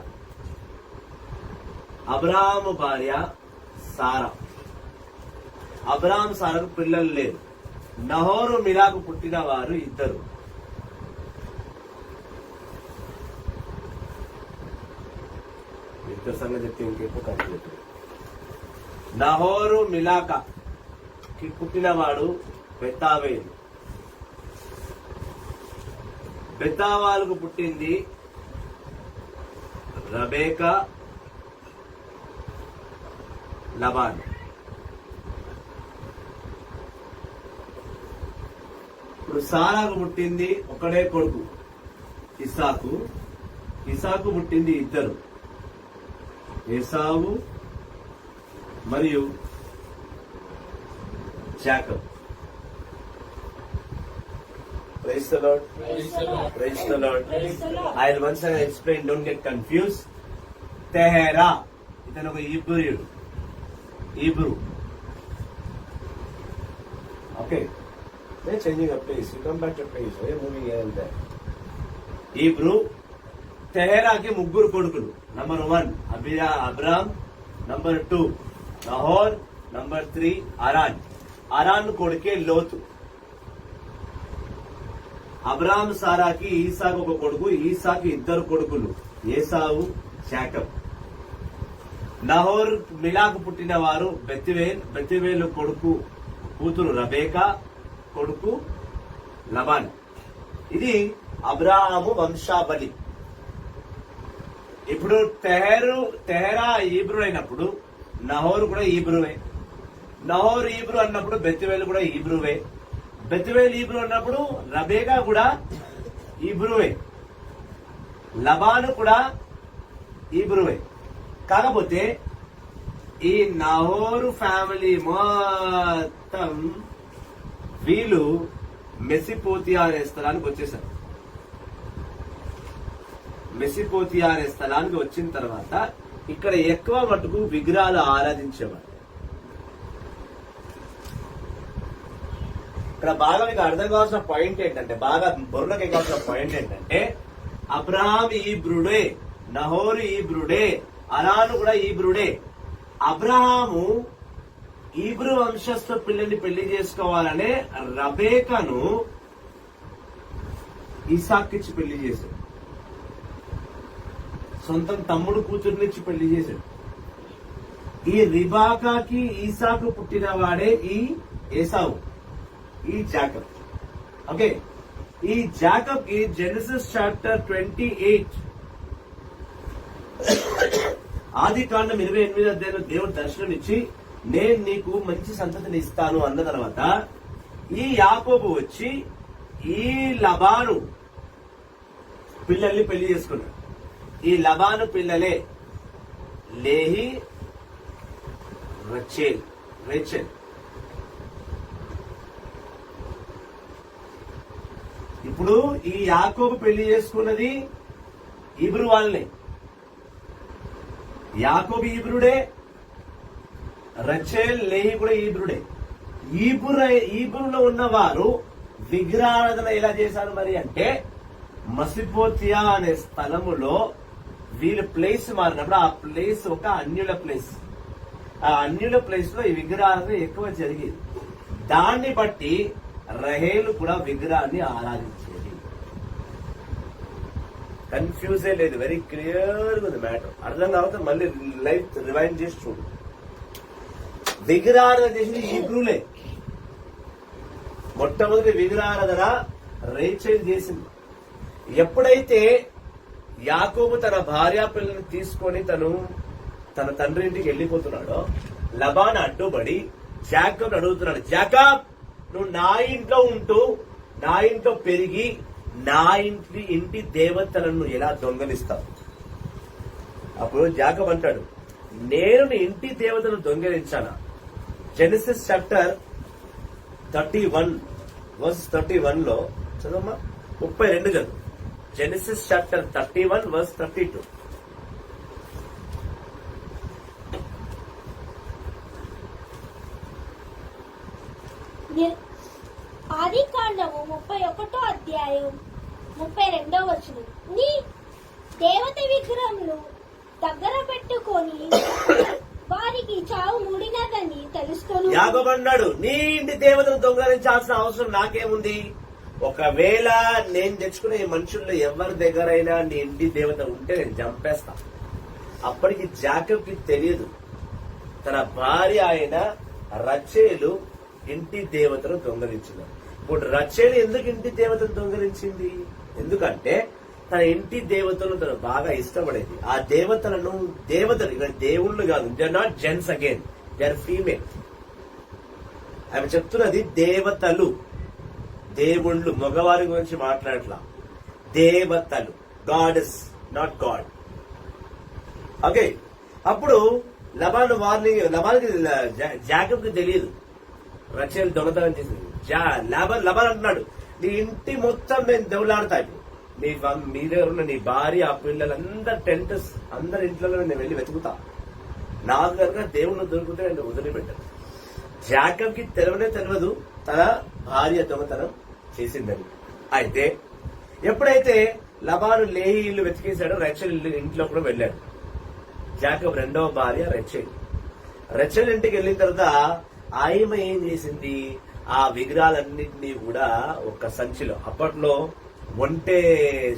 అబ్రహాము భార్య సారా. అబ్రహాం సారాకు పిల్లలు లేరు. నహోరు మిలాకు పుట్టిన వారు 2. ఇద్దరు సంగతి చెప్తే ఇంకెక్కువ ఖర్చు అవుతుంది. నహోరు మిలాకా కి పుట్టినవాడు బెతావేలు. బెతావాలకు పుట్టింది రబేకా, లబాన్. ఇప్పుడు సారాకు పుట్టింది ఒకడే కొడుకు ఇసాకు. ఇసాకు పుట్టింది ఇద్దరు, ఏసావు మరియు Jacob. Praise the Lord. Praise the Lord. Praise the Lord. Praise the Lord. I will once again explain, don't get confused. తెహెరా ఇతను ఒక హీబ్రూయుడు. Hebrew. Okay. They're changing a place. You come back to place. Why are you moving here and there? Hebrew. తెహెరాకి ముగ్గురు కొడుకులు. Number 1 Abram, number 2 Nahor, number 3 Haran. Haran కొడుకే Lot. Abram సారాకి Isaac ఒక కొడుకు, ఈసాకి ఇద్దరు కొడుకులు, ఏసావు, జాకబ్. నహోర్ మిలాకు పుట్టిన వారు బెతువేల్. బెతువేలు కొడుకు కూతురు రబేకా, కొడుకు లబాన్. ఇది అబ్రాహాము వంశావళి. ఇప్పుడు తెహెరా హీబ్రూ అయినప్పుడు నహోరు కూడా హీబ్రూవే. నహోరు హీబ్రూ అన్నప్పుడు బెతువేలు కూడా హీబ్రూవే. బెతువేల్ హీబ్రూ అన్నప్పుడు రబేకా కూడా హీబ్రూవే. లబాను కూడా హీబ్రూవే. కాకపోతే ఈ నహోరు ఫ్యామిలీ మొత్తం వీళ్ళు మెసిపోతియా అనే స్థలానికి వచ్చేసారు. మెసిపోతియా అనే స్థలానికి వచ్చిన తర్వాత ఇక్కడ ఎక్కువ మటుకు విగ్రహాలు ఆరాధించేవారు. ఇక్కడ బాగా మీకు అర్థం కావాల్సిన పాయింట్ ఏంటంటే, బాగా బుర్రకి కావాల్సిన పాయింట్ ఏంటంటే, అబ్రహాం హీబ్రుడే, నహోరు హీబ్రుడే, అరాను కూడా హీబ్రుడే. అబ్రహాము హీబ్రూ వంశస్థ పిల్లని పెళ్లి చేసుకోవాలనే రబేకను ఇసాక్కిచ్చి పెళ్లి చేశాడు. సొంతం తమ్ముడు కూతురునిచ్చి పెళ్లి చేశాడు. ఈ రిబాకాకి ఈసాకు పుట్టిన వాడే ఈ ఏసావు, ఈ జాకబ్. ఓకే, ఈ జాకబ్ కి జెనసిస్ చాప్టర్ 28 ఆది కాండం 28 అధ్యాయంలో దేవుడు దర్శనం ఇచ్చి, నేను నీకు మంచి సంతతిని ఇస్తాను అన్న తర్వాత ఈ యాకోబు వచ్చి ఈ లబాను పిల్లల్ని పెళ్లి చేసుకున్నాడు. ఈ లబాను పిల్లలే లేహి, రేచెల్. ఇప్పుడు ఈ యాకోబు పెళ్లి చేసుకున్నది హీబ్రూ వాళ్ళనే. యాకోబు హీబ్రుడే, రచేల్, లేహి కూడా హీబ్రుడే. హీబ్రూలో ఉన్నవారు విగ్రహారాధన ఎలా చేశారు మరి అంటే, మసిపోతియా అనే స్థలములో వీళ్ళు ప్లేస్ మారినప్పుడు ఆ ప్లేస్ ఒక అన్యుల ప్లేస్. ఆ అన్యుల ప్లేస్ లో ఈ విగ్రహారాధన ఎక్కువ జరిగేది. దాన్ని బట్టి రహేలు కూడా విగ్రహాన్ని ఆరాధించేది. కన్ఫ్యూజే లేదు, వెరీ క్లియర్ ఉంది మ్యాటర్. అర్థం కాకపోతే మళ్ళీ లైఫ్ రివైండ్ చేసి చూడు. విగ్రహారాధన చేసింది హీబ్రూలే. మొట్టమొదటి విగ్రహారాధన రేచెల్ చేసింది. ఎప్పుడైతే యాకోబు తన భార్యా పిల్లల్ని తీసుకొని తన తండ్రి ఇంటికి వెళ్ళిపోతున్నాడో, లబాన్ అడ్డుపడి జాకబ్ అడుగుతున్నాడు, జాకబ్ నువ్వు నా ఇంట్లో ఉంటూ, నా ఇంట్లో పెరిగి, నా ఇంటి దేవతలను ఎలా దొంగలిస్తావు? అప్పుడు జాకబ్ అంటాడు, నేను నీ ఇంటి దేవతను దొంగలించానా? జెనసిస్ చాప్టర్ 31 వర్స్ 31 లో చదవమ్మా, 32 చదువు. Genesis chapter 31 verse 32. ఆది కాండము 31 అధ్యాయం 32 వచనం. నీ దేవత విగ్రహములు దగ్గర పెట్టుకొని వారికి చావు మూడినదని తెలుసుకొని యాకోబు అన్నాడు, నీ ఇంటి దేవతను దొంగలించాల్సిన అవసరం నాకేముంది? ఒకవేళ నేను తెచ్చుకునే ఈ మనుషుల్లో ఎవరి దగ్గరైనా నీ ఇంటి దేవత ఉంటే నేను చంపేస్తా. అప్పటికి జాకబ్ కి తెలియదు తన భార్య అయిన రచేలు ఇంటి దేవతను దొంగలించింది. ఇప్పుడు రచేలు ఎందుకు ఇంటి దేవతను దొంగలించింది? ఎందుకంటే తన ఇంటి దేవతలు తను బాగా ఇష్టపడేది. ఆ దేవతలు ఇక దేవుళ్ళు కాదు, they are not gents again, they are female. ఆమె చెప్తున్నది దేవతలు, దేవుళ్ళు, మగవారి గురించి మాట్లాడట్లా, దేవతలు, గాడెస్, నాట్ గాడ్. ఓకే, అప్పుడు లబానికి జాకబ్ కి తెలియదు రచేలు దొంగతనం చేసింది. లబాన్ అంటున్నాడు, నీ ఇంటి మొత్తం నేను దెవులాడతా, మీ దగ్గర ఉన్న నీ భార్య, ఆ పిల్లలందరూ టెంటస్ అందరి ఇంట్లో నేను వెళ్ళి వెతుకుతా, నాకు కనుక దేవుళ్ళు దొరికితే నేను వదిలిపెట్టాను. జాకబ్ కి తెలియదు తన భార్య దొంగతనం చేసిందని. అయితే ఎప్పుడైతే లబాను లేహి ఇల్లు వెతికేశాడో రచేల్ ఇంట్లో కూడా వెళ్ళాడు. జాకబ్ రెండవ భార్య రచేల్ ఇంటికి వెళ్ళిన తర్వాత ఆమె ఏం చేసింది, ఆ విగ్రహాలన్నింటినీ కూడా ఒక సంచిలో, అప్పట్లో ఒంటె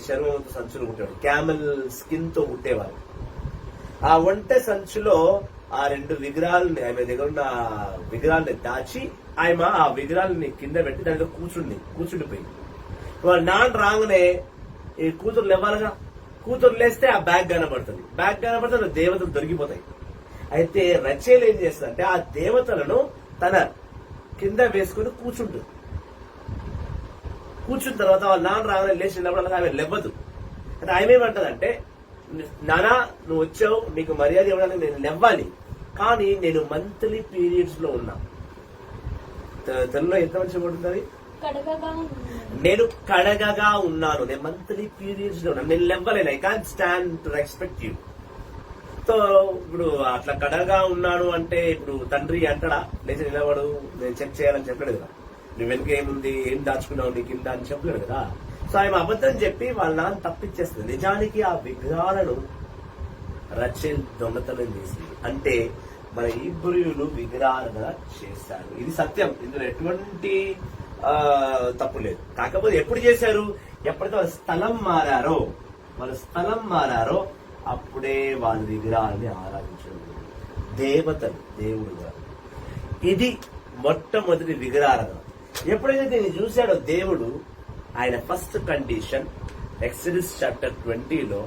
చర్మంతో సంచులు కుట్టాడు, క్యామెల్ స్కిన్ తో కుట్టేవారు. ఆ ఒంటె సంచిలో ఆ రెండు విగ్రహాలని, ఆమె దగ్గర ఉన్న విగ్రహాలని దాచి ఆమె ఆ విగ్రహాలని కింద పెట్టి దాంట్లో కూర్చుండిపోయింది. వాళ్ళ నాన్న రాగానే ఈ కూతురు లేవాలగా, కూతురు లేస్తే ఆ బ్యాగ్ కనబడుతుంది, దేవతలు దొరికిపోతాయి. అయితే రచేల్ ఏం చేస్తుందంటే ఆ దేవతలను తన కింద వేసుకుని కూర్చుంటుంది. కూర్చున్న తర్వాత వాళ్ళ నాన్న రాగానే లేచినప్పుడు ఆమె లేవదు. అంటే ఆమె ఏమంటదంటే, నానా నువ్వు వచ్చావు, నీకు మర్యాద ఇవ్వడానికి నేను లేవ్వాలి, కానీ నేను మంత్లీ పీరియడ్స్ లో ఉన్నా. తెలుగులో ఎంత మంచిగా ఉంటుంది, నేను కడగగా ఉన్నాను, నేను మంత్లీ పీరియడ్స్ లో ఉన్నాను, నేను లేవ్వలేను, I can't stand to respect you. So ఇప్పుడు అట్లా కడగా ఉన్నాను అంటే ఇప్పుడు తండ్రి అంటాడా లేచి నిలబడు, నేను చెక్ చేయాలని చెప్పలేడు కదా, నువ్వు వెనుక ఏముంది, ఏం దాచుకున్నావు నీ కింద అని చెప్పలేడు కదా. సో ఆయన అబద్ధం చెప్పి వాళ్ళ నాన్న తప్పించేస్తుంది. నిజానికి ఆ విగ్రహాలను రచేల్ దొంగతనం చేసింది. అంటే మన హీబ్రూయులు విగ్రహాలను చేశారు, ఇది సత్యం, ఇందులో ఎటువంటి తప్పు లేదు. కాకపోతే ఎప్పుడు చేశారు, ఎప్పుడైతే వాళ్ళ స్థలం మారారో అప్పుడే వాళ్ళ విగ్రహాన్ని ఆరాధించడం. దేవతలు దేవుడుగా, ఇది మొట్టమొదటి విగ్రహారాధన. ఎప్పుడైతే దీన్ని చూశాడో దేవుడు, ఆయన ఫస్ట్ కండిషన్ ఎక్సోడస్ చాప్టర్ 20లో,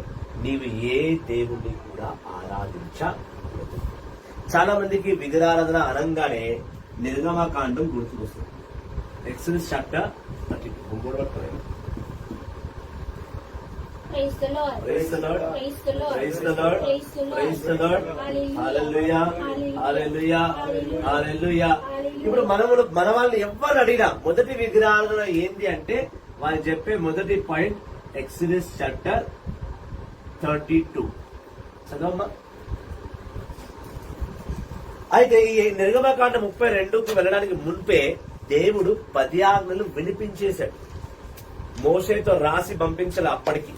నీవు ఏ దేవుణ్ణి కూడా ఆరాధించకూడదు. చాలా మందికి విగ్రహారాధన అనగానే నిర్గమకాండం గుర్తుకొస్తుంది. Exodus chapter 32. Praise the Lord. Praise the Lord. Praise the Lord. Praise the Lord. Praise the Lord. Praise the Lord. Hallelujah. Hallelujah. Hallelujah. ఇప్పుడు మన వాళ్ళని ఎవరు అడిగినా మొదటి విగ్రహారాధన ఏంటి అంటే వాళ్ళు చెప్పే మొదటి పాయింట్ ఎక్సోడస్ చాప్టర్ 32 చదవమ్మా. అయితే ఈ నిర్గమకాండ 32కు వెళ్ళడానికి మున్పే దేవుడు 10 ఆజ్ఞలు వినిపించేశాడు, మోషేతో రాసి పంపించాలి. అప్పటికి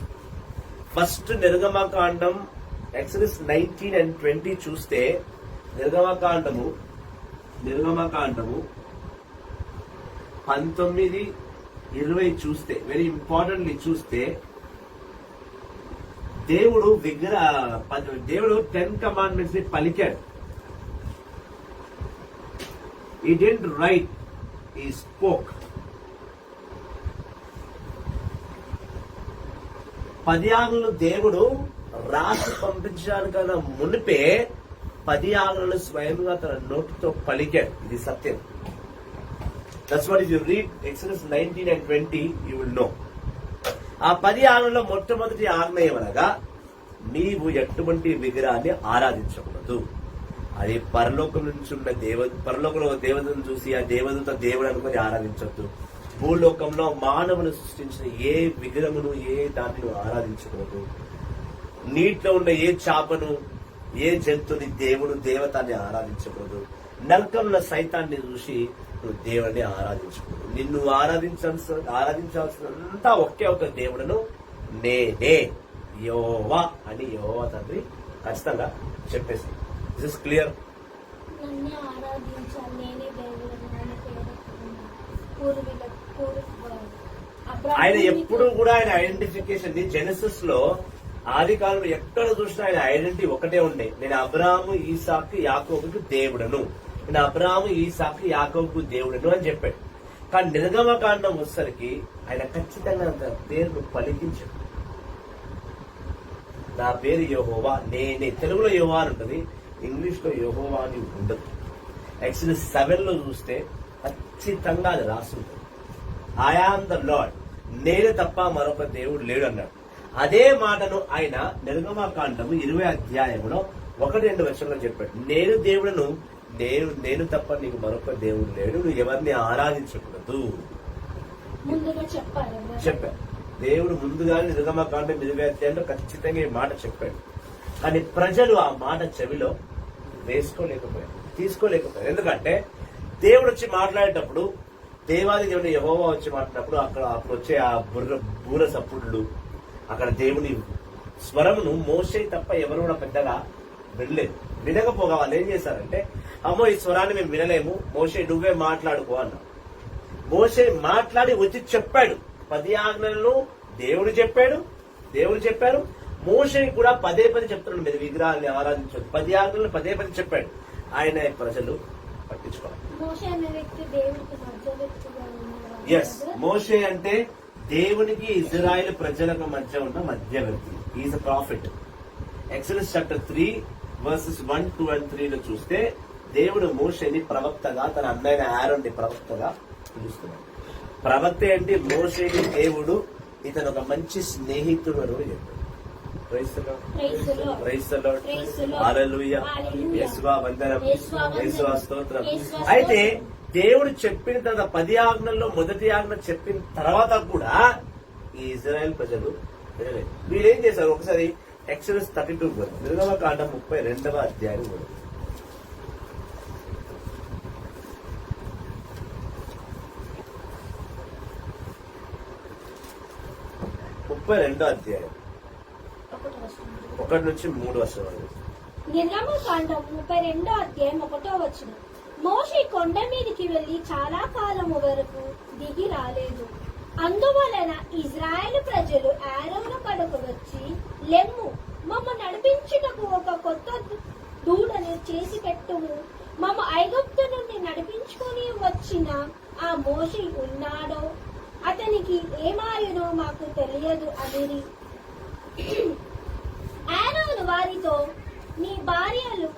ఫస్ట్ నిర్గమకాండం ఎక్సోడస్ 19 and 20 చూస్తే, నిర్గమకాండము 19-20 చూస్తే, వెరీ ఇంపార్టెంట్లీ చూస్తే, దేవుడు 10 commandments ని పలికాడు. He didn't write, he spoke. 10 ఆజ్ఞలు దేవుడు రాసి పంపించడానికన్నా మునిపే 10 ఆజ్ఞలు స్వయంగా తన నోటితో పలికాడు, ఇది సత్యం. That's what you read Exodus 19 and 20 you will know. ఆ 10 ఆజ్ఞల్లో మొట్టమొదటి ఆజ్ఞ ఏమనగా, నీవు ఎటువంటి విగ్రహాన్ని ఆరాధించకూడదు. అది పరలోకం నుంచి ఉన్న పరలోకంలో దేవతను చూసి ఆ దేవతతో దేవుడు అనుకుని ఆరాధించొద్దు. భూలోకంలో మానవులు సృష్టించిన ఏ విగ్రహమును, ఏ దానిని ఆరాధించకూడదు. నీటిలో ఉన్న ఏ చాపను, ఏ జంతువుని దేవతాన్ని ఆరాధించకూడదు. నరకంలో సైతాన్ని చూసి నువ్వు దేవుడిని ఆరాధించకూడదు. నిన్ను ఆరాధించాల్సినంతా ఒకే ఒక దేవుడును, నేనే యెహోవా అని యెహోవా తండ్రి ఖచ్చితంగా చెప్పేసి. This is clear. నన్ను ఆరాధించాలి, నేనే దేవుడు. ఆయన ఎప్పుడు కూడా ఆయన ఐడెంటిఫికేషన్ ని జెనసిస్ లో ఆది కాలంలో ఎక్కడ చూసినా ఆయన ఐడెంటిటీ ఒకటే ఉండే. నేను అబ్రాహాము ఈసాకు యాకోబుకు దేవుడను, నేను అబ్రాహాము ఈసాకు యాకోబుకు దేవుడను అని చెప్పాడు. కానీ నిర్గమకాండం వచ్చేసరికి ఆయన ఖచ్చితంగా అంత పేరును పలికించాడు. నా పేరు యెహోవా, నేనే. తెలుగులో యెహోవా అని ఉంటుంది, ఇంగ్లీష్ లో యెహోవా అని ఉండదు. ఎక్సోడస్ 7 లో చూస్తే ఖచ్చితంగా అది రాస్తుంది. ఐ ఆమ్ ద లార్డ్, నేను తప్ప మరొక దేవుడు లేడు అన్నాడు. అదే మాటను ఆయన నిర్గమకాండము 20 అధ్యాయంలో 1-2 వచనంలో చెప్పాడు. నేను దేవుడను, నేను తప్ప నీకు మరొక దేవుడు లేడు, నువ్వు ఎవరిని ఆరాధించకూడదు ముందుగా చెప్పారు. చెప్పాడు. దేవుడు ముందుగానే నిర్గమకాండం 20 అధ్యాయంలో ఖచ్చితంగా ఈ మాట చెప్పాడు. కానీ ప్రజలు ఆ మాట చెవిలో వేసుకోలేకపోయారు, తీసుకోలేకపోయారు. ఎందుకంటే దేవుడు వచ్చి మాట్లాడేటప్పుడు, దేవాది దేవుడు యెహోవా వచ్చి మాట్లాడినప్పుడు అప్పుడు వచ్చే ఆ బూర సప్పుడులు, అక్కడ దేవుని స్వరమును మోషే తప్ప ఎవరు కూడా పెద్దగా వినలేదు. వినకపోగా వాళ్ళు ఏం చేశారంటే, అమ్మో ఈ స్వరాన్ని మేము వినలేము, మోషే నువ్వే మాట్లాడుకో అన్నా. మోషే మాట్లాడి వచ్చి చెప్పాడు. 10 ఆజ్ఞలను దేవుడు చెప్పారు. మోషే కూడా పదే చెప్తున్నాడు, మీరు విగ్రహాన్ని ఆరాధించదు. 10 ఆజ్ఞలను పదే చెప్పాడు. ఆయన ప్రజలు పట్టించుకోవాలి. మోషే అనే వ్యక్తి దేవుడికి మధ్య వ్యక్తిగా ఉన్నాడు. ఎస్, మోషే అంటే దేవునికి ఇజ్రాయెల్ ప్రజలకు మధ్య ఉన్న మధ్యవర్తి. Is a profit. Exodus chapter 3 versus 1, 2 and 3 లో చూస్తే దేవుడు మోషేని ప్రవక్తగా, తన అన్నైన ఆరోన్ని ప్రవక్తగా పిలుస్తున్నాడు. ప్రవక్త ఏంటి? మోషేని దేవుడు ఇతను ఒక మంచి స్నేహితుడు అని చెప్పాడు. Praise the Lord. హల్లెలూయా. యేసువా వందనం, యేసువా స్తోత్రం. అయితే దేవుడు చెప్పిన తర్వాత 10 ఆజ్ఞల్లో మొదటి ఆజ్ఞ చెప్పిన తర్వాత కూడా ఈ ఇజ్రాయెల్ ప్రజలు వినలేదు. వీళ్ళేం చేశారు? ఒకసారి ఎక్సోడస్ 32 నిర్గమకాండం 32వ అధ్యాయం కూడా 32వ అధ్యాయం 1 నుంచి 3 వచనాలు. నిర్గమకాండం 32వ అధ్యాయం 1వ వచనం. మోషే కొండ మీదకి వెళ్లి చాలా కాలము వరకు దిగి రాలేదు. అందువలన ఇజ్రాయేలు ప్రజలు ఆరోను కడకు వచ్చి, లెమ్ము, మమ్మ నడిపించుటకు ఒక కొత్త దూడను చేసి పెట్టుము. మమ్మ ఐగుప్తు నుండి నడిపించుకొని వచ్చిన ఆ మోషే ఉన్నాడో, అతనికి ఏమాయునో మాకు తెలియదు అనిరి. ఆరోను వారితో, నీ భార్యలు,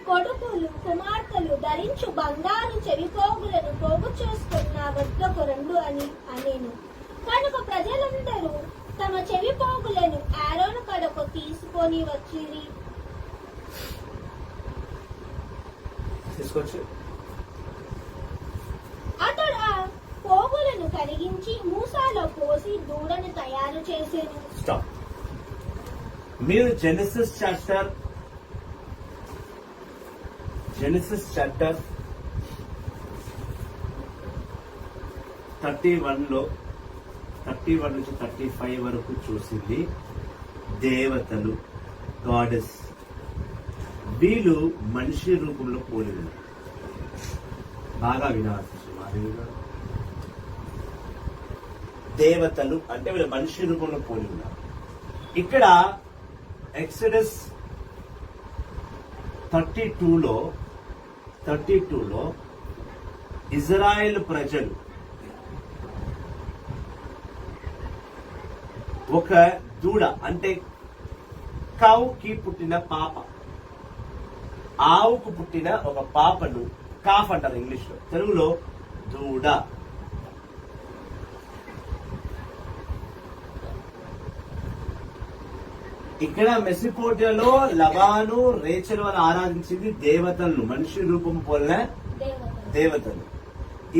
కొడుకులు, కుమార్తెలు ధరించు బంగారు చెవిపోగులను పోగు చేసుకుని నా వద్దకు రండు అని అనేను. కనుక ప్రజలందరూ తమ చెవిపోగులను ఆరోను కడకు తీసుకొని వచ్చిరి. అతడు ఆ పోగులను కరిగించి మూసాలో పోసి దూడను తయారు చేసేను. మీరు జెనసిస్ చాప్టర్ 31 నుంచి 35 వరకు చూసింది దేవతలు, గాడెస్. వీళ్ళు మనిషి రూపంలో పోలి ఉన్నారు. బాగా వినాల్సి. దేవతలు అంటే వీళ్ళు మనిషి రూపంలో పోలి ఉన్నారు. ఇక్కడ ఎక్సోడస్ 32లో ఇజ్రాయెల్ ప్రజలు ఒక దూడ అంటే కౌకి పుట్టిన పాప, ఆవుకు పుట్టిన ఒక పాపను కాఫ్ అంటారు ఇంగ్లీష్ లో, తెలుగులో దూడ. ఇక్కడ మెసిపోటియాలో లబాను, రేచలు అని ఆరాధించింది దేవతలను, మనిషి రూపం పోలిన దేవతలు.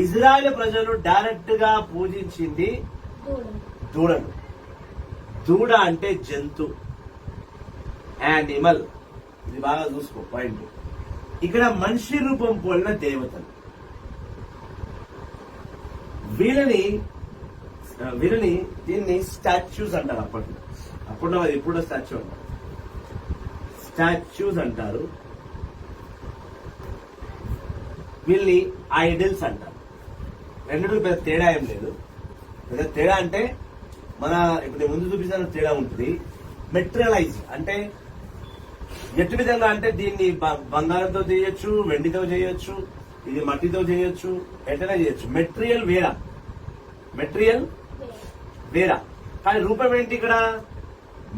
ఇజ్రాయెల్ ప్రజలు డైరెక్ట్ గా పూజించింది దూడను. దూడ అంటే జంతు, యానిమల్. ఇది బాగా చూసుకో పాయింట్. ఇక్కడ మనిషి రూపం పోలిన దేవతలు. వీళ్ళని దీన్ని స్టాచ్యూస్ అంటారు. అప్పుడు ఎప్పుడో స్టాచ్యూ అంటారు, స్టాచ్యూస్ అంటారు. వీళ్ళని ఐడల్స్ అంటారు. రెండింటికి పెద్ద తేడా ఏం లేదు. పెద్ద తేడా అంటే మన ఇప్పుడు ముందు చూపిస్తాను తేడా ఉంటుంది. మెటీరియలైజ్ అంటే ఎటు విధంగా అంటే దీన్ని బంగారంతో చేయొచ్చు, వెండితో చేయొచ్చు, ఇది మట్టితో చేయొచ్చు, ఎట్లా చేయొచ్చు. మెటీరియల్ వేరా, మెటీరియల్ వేరా, కానీ రూపం ఏంటి ఇక్కడ?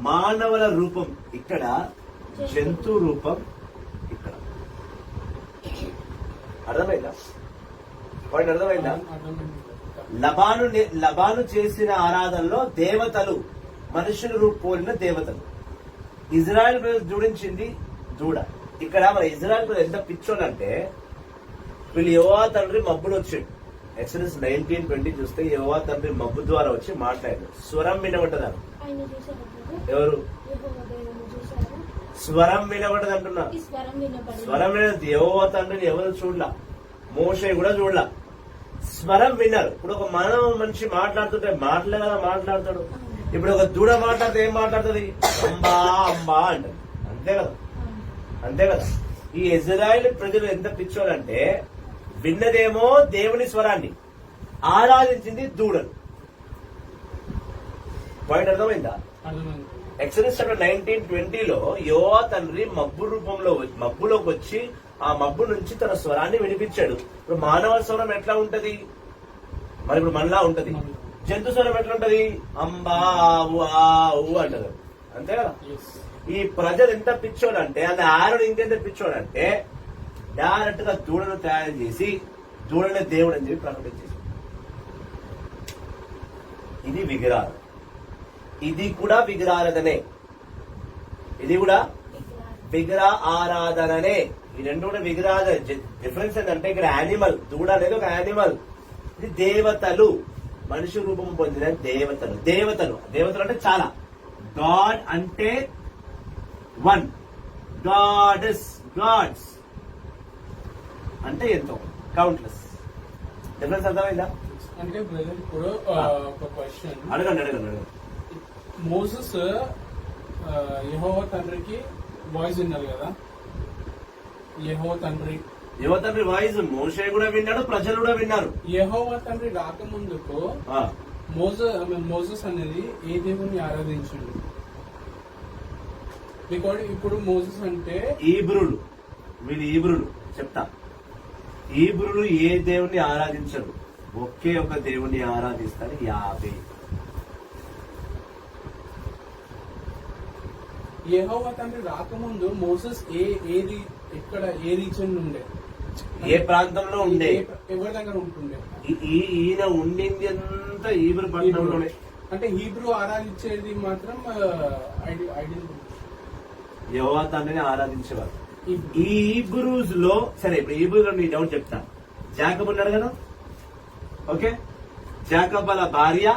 మానవుల రూపం ఇక్కడ, జంతు రూపం ఇక్కడ. అర్థమైందా? వాటి అర్థమైందా? లబాను చేసిన ఆరాధనలో దేవతలు మనుషుల రూపోలిన దేవతలు. ఇజ్రాయెల్ ప్రజలు జోడించింది దూడ. ఇక్కడ మన ఇజ్రాయెల్ ప్రజలు ఎంత పిచ్చోనంటే వీళ్ళు యెహోవా తండ్రి మబ్బులు వచ్చాడు. ఎక్సోడస్ 19:20 చూస్తే యెహోవా తండ్రి మబ్బు ద్వారా వచ్చి మాట్లాడాడు. స్వరం వినబడ్డదారు. ఎవరు? స్వరం వినబడ్డది అంటున్నా. స్వరం వినదు. యెహోవా తండ్రిని ఎవరు చూడలా, మోషే కూడా చూడలా. స్వరం విన్నారు. ఇప్పుడు ఒక మనిషి మాట్లాడుతుంటే మాట్లాడతాడు. ఇప్పుడు ఒక దూడ మాట్లాడితే ఏం మాట్లాడుతుంది? అంబా అంబా అంటది. అంతే కదా, అంతే కదా. ఈ ఇజ్రాయెల్ ప్రజలు ఎంత పిచ్చోలంటే విన్నదేమో దేవుని స్వరాన్ని, ఆరాధించింది దూడను. పాయింట్ అర్థమైందా? ఎక్సోడస్ 19:20 యెహోవా తండ్రి మబ్బులోకి వచ్చి ఆ మబ్బు నుంచి తన స్వరాన్ని వినిపించాడు. ఇప్పుడు మానవ స్వరం ఎట్లా ఉంటది? మరి ఇప్పుడు మనలా ఉంటది. జంతు స్వరం ఎట్లా ఉంటది? అంబా ఊ అంటది. అంతే కదా. ఈ ప్రజలు ఎంత పిచ్చోడంటే, అది ఆరుడు ఇంకెంత పిచ్చోడంటే డైరెక్ట్ గా దూడను తయారు చేసి దూడనే దేవుడు అని చెప్పి ప్రకటించేసి, ఇది విగ్రహారాధన. ఇది కూడా విగ్రహారాధనే. ఇది కూడా విగ్రహ ఆరాధననే. ఈ రెండు కూడా విగ్రహారాధన. డిఫరెన్స్ ఏంటంటే ఇక్కడ యానిమల్, దూడ అనేది ఒక యానిమల్. ఇది దేవతలు, మనిషి రూపం పొందిన దేవతలు. దేవతలు అంటే చాలా. గాడ్ అంటే వన్, గాడ్స్ అంటే ఎంతో, కౌంట్లెస్. డిఫరెన్స్ అర్థమైందా? అంటే బ్రదర్ ఇప్పుడు ఒక క్వశ్చన్ అడగండి. మోసెస్ యెహోవా తండ్రికి వాయిస్ విన్నారు కదా. యెహోవా తండ్రి వాయిస్ మోషే కూడా విన్నాడు, ప్రజలు కూడా విన్నారు. యెహోవా తండ్రి రాకముందుకు మోసెస్ అనేది ఏ దేవుని ఆరాధించండి? బికాజ్ ఇప్పుడు మోసెస్ అంటే వీళ్ళు చెప్తా. ఈబ్రులు ఏ దేవుని ఆరాధించరు, ఒకే ఒక దేవుని ఆరాధిస్తారు, యావే. యెహోవా తండ్రి రాకముందు మోసెస్ ఎక్కడ ఏ రీజన్ ఉండే, ఏ ప్రాంతంలో ఉండే, ఎవరి దగ్గర ఉంటుండే? ఈయన ఉండింది అంతా ఈబ్రు పట్టణంలోనే. అంటే హీబ్రూ ఆరాధించేది మాత్రం ఐడియల్ యెహోవా తండ్రిని ఆరాధించేవారు. ఈ ఈబ్రూస్ లో సరే, ఇప్పుడు ఈబ్రూలో నీ డౌట్ చెప్తా. జాకబ్ ఉన్నాడు కదా, ఓకే. జాకబ్ వాళ్ళ భార్య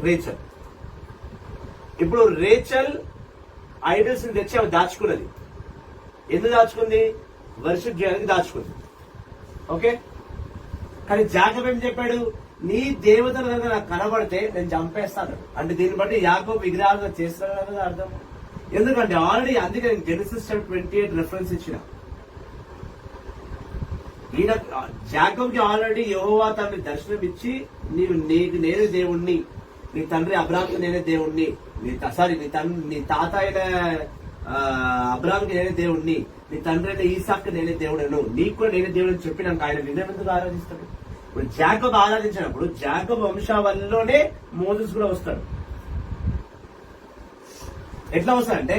రేచల్. ఇప్పుడు రేచల్ ఐడల్స్ ని తెచ్చి అవి దాచుకున్నది. ఎందుకు దాచుకుంది? వర్షిప్ చేయడానికి దాచుకుంది, ఓకే. కానీ జాకబ్ ఏం చెప్పాడు? నీ దేవతల దగ్గర నాకు కనబడితే నేను చంపేస్తాను. అంటే దీన్ని బట్టి యాకోబు విగ్రహాలు చేస్తాడు కదా అర్థం. ఎందుకంటే ఆల్రెడీ, అందుకే నేను జెనసిస్ 28 రెఫరెన్స్ ఇచ్చిన. ఈయన జాకబ్ కి ఆల్రెడీ యెహోవా తండ్రి దర్శనం ఇచ్చి, నీకు నేనే దేవుణ్ణి, నీ తండ్రి అబ్రాహాంకి నేనే దేవుణ్ణి, నీ తాత అయిన అబ్రాహాంకి నేనే దేవుణ్ణి, నీ తండ్రి అయిన ఈసాక్కి నేనే దేవుడను, నీకు కూడా నేనే దేవుడు అని చెప్పి నాకు ఆయన విగ్రహం ఎందుకు ఆరాధిస్తాడు? ఇప్పుడు జాకబ్ ఆరాధించినప్పుడు జాకబ్ వంశావళిలోనే మోసెస్ కూడా వస్తాడు. ఎట్లా వస్తాడంటే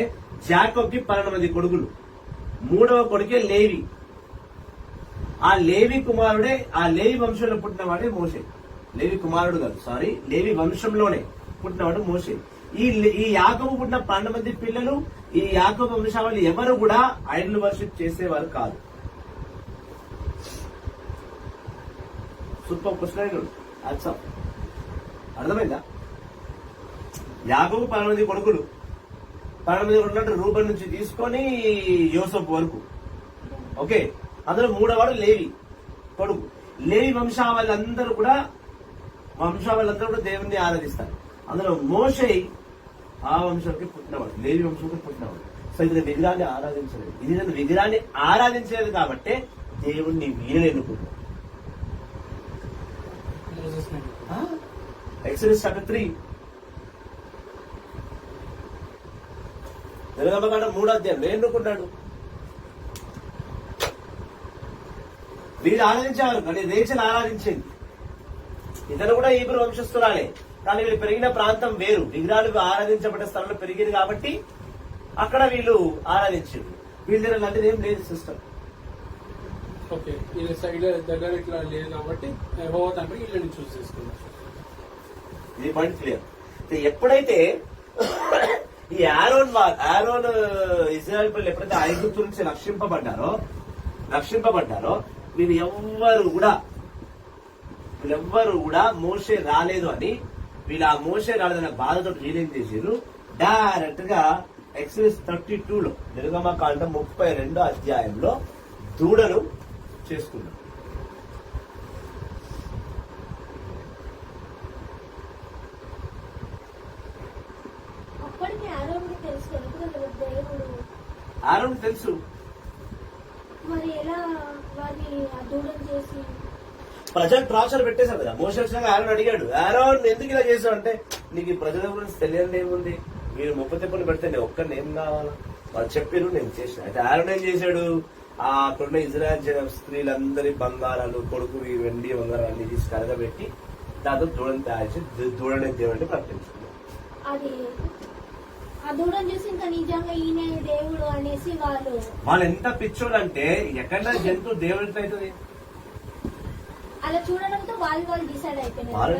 జాకబ్ కి 12 మంది కొడుకులు, 3వ కొడుకే లేవి. ఆ లేవి కుమారుడే, ఆ లేవి వంశంలో పుట్టినవాడే మోషే. లేవి కుమారుడు కాదు, సారీ, లేవి వంశంలోనే పుట్టినవాడు మోషే. ఈ యాకోబు పుట్టిన 12 మంది పిల్లలు, ఈ యాకోబు వంశావళి ఎవరు కూడా ఐడల్ వర్షిప్ చేసేవారు కాదు. Super question. అర్థమైందా? యాకోబు 12 మంది కొడుకులు, 12 మంది కొడుకులు రూబన్ నుంచి తీసుకొని యోసేపు వరకు, ఓకే. అందులో 3వ వాడు లేవి కొడుకు. లేవి వంశావళందరూ కూడా దేవుణ్ణి ఆరాధిస్తారు. అందులో మోషే ఆ వంశానికి పుట్టినవాడు, లేవి వంశంకి పుట్టినవాడు. సో ఇది విగ్రహాన్ని ఆరాధించలేదు. ఇది నేను విగ్రహాన్ని ఆరాధించలేదు కాబట్టి దేవుణ్ణి వీరని ఎన్నుకుంటాడు. ఎక్సోడస్ 3 నిర్గమకాండం 3వ అధ్యాయంలో ఎన్నుకున్నాడు. వీళ్ళు ఆరాధించేవారు కానీ రేచలు ఆరాధించింది. ఇతను కూడా హీబ్రూ వంశస్థురాలే, కానీ వీళ్ళు పెరిగిన ప్రాంతం వేరు. విగ్రహాలు ఆరాధించబడ్డ స్థలంలో పెరిగింది కాబట్టి అక్కడ వీళ్ళు ఆరాధించారు. వీళ్ళ దగ్గర అలాంటిది ఏం లేదు సిస్టమ్. ఓకే, వీళ్ళ సైడ్ దగ్గర ఇట్లా లేదు కాబట్టి యెహోవా తండ్రి వీళ్ళని చూస్ చేసుకున్నారు. ఇది పాయింట్ క్లియర్. ఎప్పుడైతే ఈ ఆరోన్ ఇజ్రాయెల్ పిల్లలు ఎప్పుడైతే ఐగుప్తు నుంచి రక్షింపబడ్డారో వీళ్ళెవ్వరు కూడా మోషే రాలేదు అని, వీళ్ళు ఆ మోషే రాలేదన్న బాధతో ఏం చేశారు, డైరెక్ట్ గా ఎక్సోడస్ 32లో నిర్గమకాండం 32వ అధ్యాయంలో దూడను చేసుకున్నారు. అప్పటికి ఆరోగ్యం తెలుసు కదా దేవుడు. ఆరోన్ తెలుసు. మరి ఎలా వారిని ఆ దూరం చేసి ప్రజలు ట్రాన్స్ఫర్ పెట్టేశారు కదా. మోషే వచ్చినాక ఆరోన్ అడిగాడు, ఆరోన్ ఎందుకు ఇలా చేశావు అంటే, నీకు ఈ ప్రజల గురించి తెలియని ఏముంది, మీరు 30 తెప్పలు పెడితే నేను ఒక్కరిని ఏం కావాలా, వాళ్ళు చెప్పారు, నేను చేసిన. అయితే ఆరోన్ ఏం చేశాడు, ఆ అక్కడున్న ఇజ్రాయెల్ స్త్రీలందరి బంగారాలు, కొడుకుని వెండి బంగారాలు అన్ని తీసి కరగబెట్టి దాంతో దూడని తయారు చేసి దూడని దేవుడిని ప్రకటించుకున్నాడు. అది ఆ దూరం చూసి ఇంకా నిజంగా ఈయన దేవుడు అనేసి వాళ్ళు ఎంత పిచ్చోళ్ళు అంటే, ఎక్కడ జంతువు దేవుడితో అవుతుంది, అలా చూడడంతో వాళ్ళు డిసైడ్ వాళ్ళు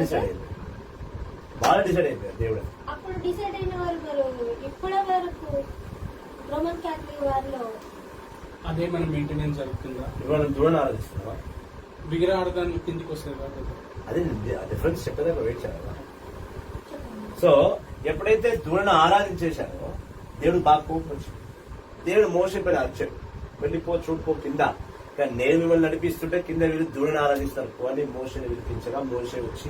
డిసైడ్ అయిపోయారు దేవుడు. అప్పుడు డిసైడ్ అయిన వారు ఇప్పటి వరకు రోమన్ క్యాథలిక్ వారిలో అదే మనం మెయింటెనెన్స్ జరుగుతుందా, ఇవాళ దూడని ఆరాధిస్తున్నావా, విగ్రహార్థాన్ని కిందికి వస్తుంది కదా. అదే డిఫరెన్స్ చెప్పేదాకా వెయిట్ చేయాలి. సో ఎప్పుడైతే దూడను ఆరాధించేశారో దేవుడు బాగా కోపం వచ్చింది. దేవుడు మోషే పైన అర్చాడు, వెళ్ళిపో చూడుకో కింద, కానీ నేను మిమ్మల్ని నడిపిస్తుంటే కింద వీళ్ళు దూడను ఆరాధిస్తారు అని మోషేని పిలిపించగా మోషే వచ్చి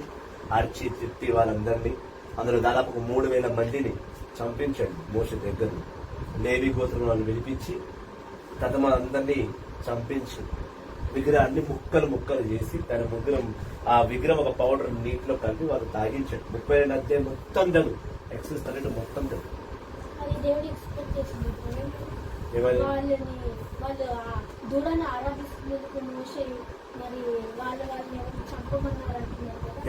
అర్చి తిట్టి వాళ్ళందరినీ, అందులో దాదాపు 3000 మందిని చంపించాడు మోషే దగ్గర. లేవి గోత్రం వాళ్ళు విడిపించి అందరినీ చంపించి విగ్రహాన్ని ముక్కలు చేసి తన ఆ విగ్రహం ఒక పౌడర్ నీటిలో కలిపి వాళ్ళు తాగించాడు. 32 అధ్యాయం మొత్తం దగ్గు ఎక్సెస్ తగ్గట్టు మొత్తం దగ్గు. అది దేవుడు ఎక్స్పెక్ట్ చేసింది. ఏమని వాళ్ళు దూడను ఆరాధిస్తున్నందుకు మోషే మరి వాళ్ళని చంపమన్నారు అంటున్నారు కదా.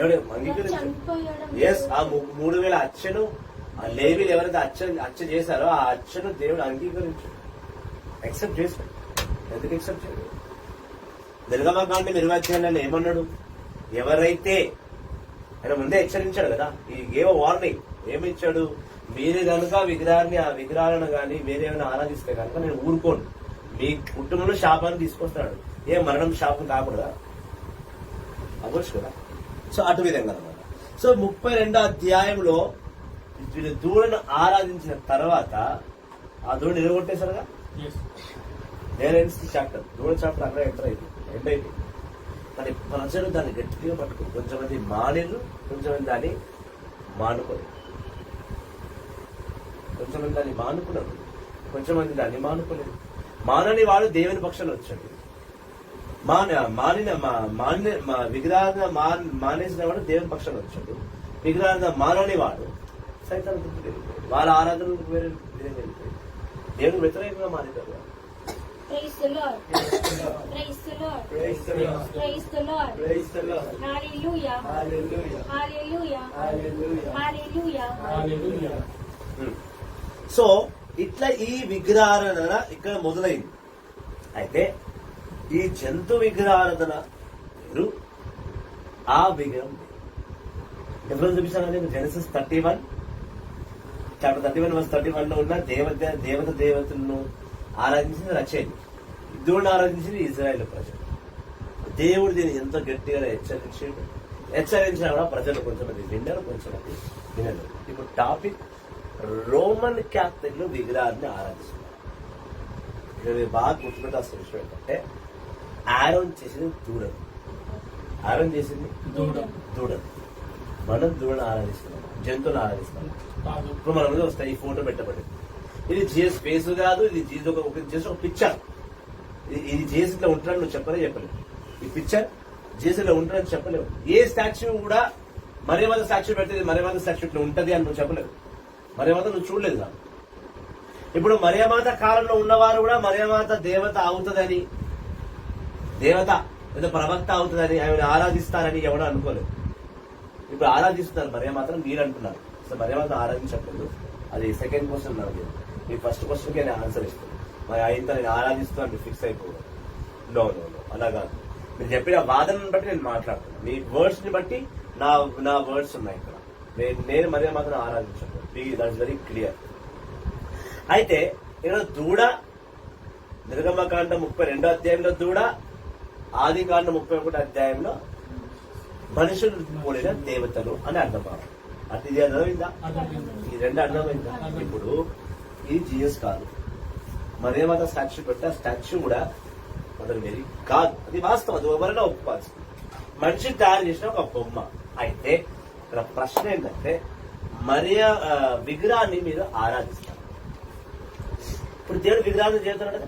ఎస్, ఆ 3000 అచ్చను ఆ లేవీలు ఎవరైతే అచ్చ చేశారో ఆ అచ్చను దేవుడు అంగీకరించాడు, యాక్సెప్ట్ చేశాడు. ఎందుకు యాక్సెప్ట్ చేయలేదు? నిర్గమకాండం 20వ అధ్యాయంలో ఏమన్నాడు, ఎవరైతే ఆయన ముందే హెచ్చరించాడు కదా, ఈ గేవ్ వార్నింగ్ ఏమిచ్చాడు, మీరు కనుక ఆ విగ్రహాలను కానీ వేరేమైనా ఆరాధిస్తే కనుక నేను ఊరుకోను, మీ కుటుంబంలో శాపాన్ని తీసుకొస్తున్నాడు. ఏ మరణం శాపం కాకూడదా, అవ్వచ్చు కదా. సో అటు విధంగా అనమాట. సో 32వ అధ్యాయంలో వీళ్ళు దూడను ఆరాధించిన తర్వాత ఆ దూడను నిలగొట్టేశారుగా. నేను చాప్టర్ దూడ చాప్టర్ అక్కడ ఎండ్ అయిపోయింది. కానీ ప్రజలు దాన్ని గట్టిగా పట్టుకో, కొంచెమంది మానేరు, కొంచెమంది దాన్ని మానుకోలేదు, కొంచెమంది దాన్ని మానుకున్నారు, కొంచెమంది దాన్ని మానుకోలేదు. మానని వాడు దేవుని పక్షాలు వచ్చాడు, విగ్రహాన్ని మానేసిన వాడు దేవుని పక్షాలు వచ్చాడు, విగ్రహాన్ని మానని వాడు సైతాన్ని గుర్తులేదు. వాళ్ళ ఆరాధనకు వేరే విధంగా వెళ్ళిపోయింది, దేవుని వ్యతిరేకంగా మారిపోయారు. Praise the Lord. Praise the Lord. Praise the Lord. Praise the Lord. Praise the Lord. Hallelujah. Hallelujah. Hallelujah. Hallelujah. Hallelujah. Hallelujah. So ఇట్లా ఈ విగ్రహారాధన ఇక్కడ మొదలైంది. అయితే ఈ జంతు విగ్రహారాధన వేరు, ఆ విగ్రహం డిఫరెన్స్ చూపిస్తాను. జెనసిస్ 31 చాప్టర్ 31 లో ఉన్న దేవతలను ఆరాధించింది రచయిత, దేవుడిని ఆరాధించింది ఇజ్రాయేల్ ప్రజలు. దేవుడు దీన్ని ఎంతో గట్టిగా హెచ్చరించినా కూడా ప్రజలు కొంచెమంది విన్నారు, కొంచెమంది వినరు. ఇప్పుడు టాపిక్ రోమన్ క్యాథలిక్లు విగ్రహాన్ని ఆరాధిస్తున్నారు. ఇక్కడ బాగా గుర్తుపెట్టాల్సిన విషయం ఏంటంటే, ఆరోన్ చేసింది దూడను, ఆరోన్ చేసింది దూడను. మనం దూడను ఆరాధిస్తున్నాం, జంతువులను ఆరాధిస్తున్నాం. ఇప్పుడు మన మీద వస్తాయి ఈ ఫోటో పెట్టబడింది, ఇది జీఎస్ ఫేస్ కాదు, ఇది జీస్ ఒక పిక్చర్. ఇది జీఎస్ ఇట్లా ఉంటాడని నువ్వు చెప్పలేదు. ఈ పిక్చర్ జీఎస్ ఇలా ఉంటాడని చెప్పలేవు. ఏ స్టాచ్యూ కూడా మరే మాత్రం స్టాచ్యూ పెడితే మరే మాత్రం స్టాచ్యూ ఇట్లా ఉంటది అని నువ్వు చెప్పలేవు. మరే మాత్రం నువ్వు చూడలేదు. ఇప్పుడు మరియమాత కాలంలో ఉన్నవారు కూడా మరియమాత దేవత అవుతుందని, దేవత ఏదో ప్రవక్త అవుతుందని, ఆమెను ఆరాధిస్తారని ఎవడో అనుకోలేదు. ఇప్పుడు ఆరాధిస్తున్నారు మరియమాతను మీరు అంటున్నారు. అసలు మరియమాత ఆరాధించట్లేదు. అది సెకండ్ క్వశ్చన్ నాకు. మీ ఫస్ట్ క్వశ్చన్ కి నేను ఆన్సర్ ఇస్తాను. మరి ఆయనతో నేను ఆరాధిస్తాను ఫిక్స్ అయిపోయాను. నో నో నో అలా కాదు. మీరు చెప్పిన వాదనను బట్టి నేను మాట్లాడుతున్నాను. మీ వర్డ్స్ ని బట్టి నా వర్డ్స్ ఉన్నాయి ఇక్కడ. నేను మరియమాతను ఆరాధించను. That is very clear. అయితే ఇక్కడ దూడ నిర్గమకాండం 32 అధ్యాయంలో దూడ, ఆది కాండం 31 అధ్యాయంలో మనుషులు పోలిన దేవతలు అని అర్థం. అది ఇది అర్థమైందా? ఈ రెండు అర్థమైందా? ఇప్పుడు ఇది జీఎస్ కాదు. మరియమాత స్టాచ్యూ పెడితే ఆ స్టాచ్యూ కూడా అతను వెరీ కాదు. అది వాస్తవం. అది ఎవరైనా ఒప్పుకోవాల్సింది. మనిషి తయారు చేసిన ఒక బొమ్మ. అయితే ఇక్కడ ప్రశ్న ఏంటంటే విగ్రహాన్ని మీరు ఆరాధిస్తారు. ఇప్పుడు దేవుడు విగ్రహాన్ని చేస్తున్నాడు కదా.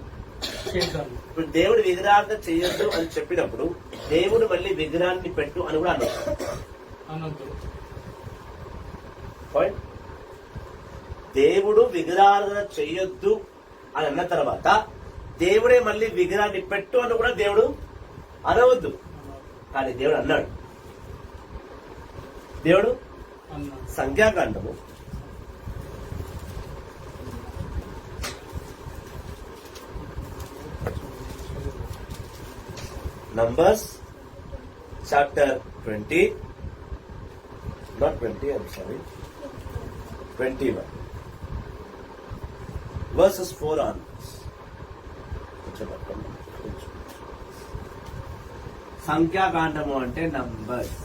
ఇప్పుడు దేవుడు విగ్రహాన్ని చేయొద్దు అని చెప్పినప్పుడు దేవుడు మళ్ళీ విగ్రహాన్ని పెట్టు అని కూడా అన్నట్టు. పాయింట్. దేవుడు విగ్రహారాధన చెయ్యొద్దు అని అన్న తర్వాత దేవుడే మళ్ళీ విగ్రహాన్ని పెట్టు అని కూడా దేవుడు అనవద్దు. కానీ దేవుడు అన్నాడు. దేవుడు సంఖ్యాకాండము 21 verses 4 onwards. సంఖ్యాకాండము అంటే నంబర్స్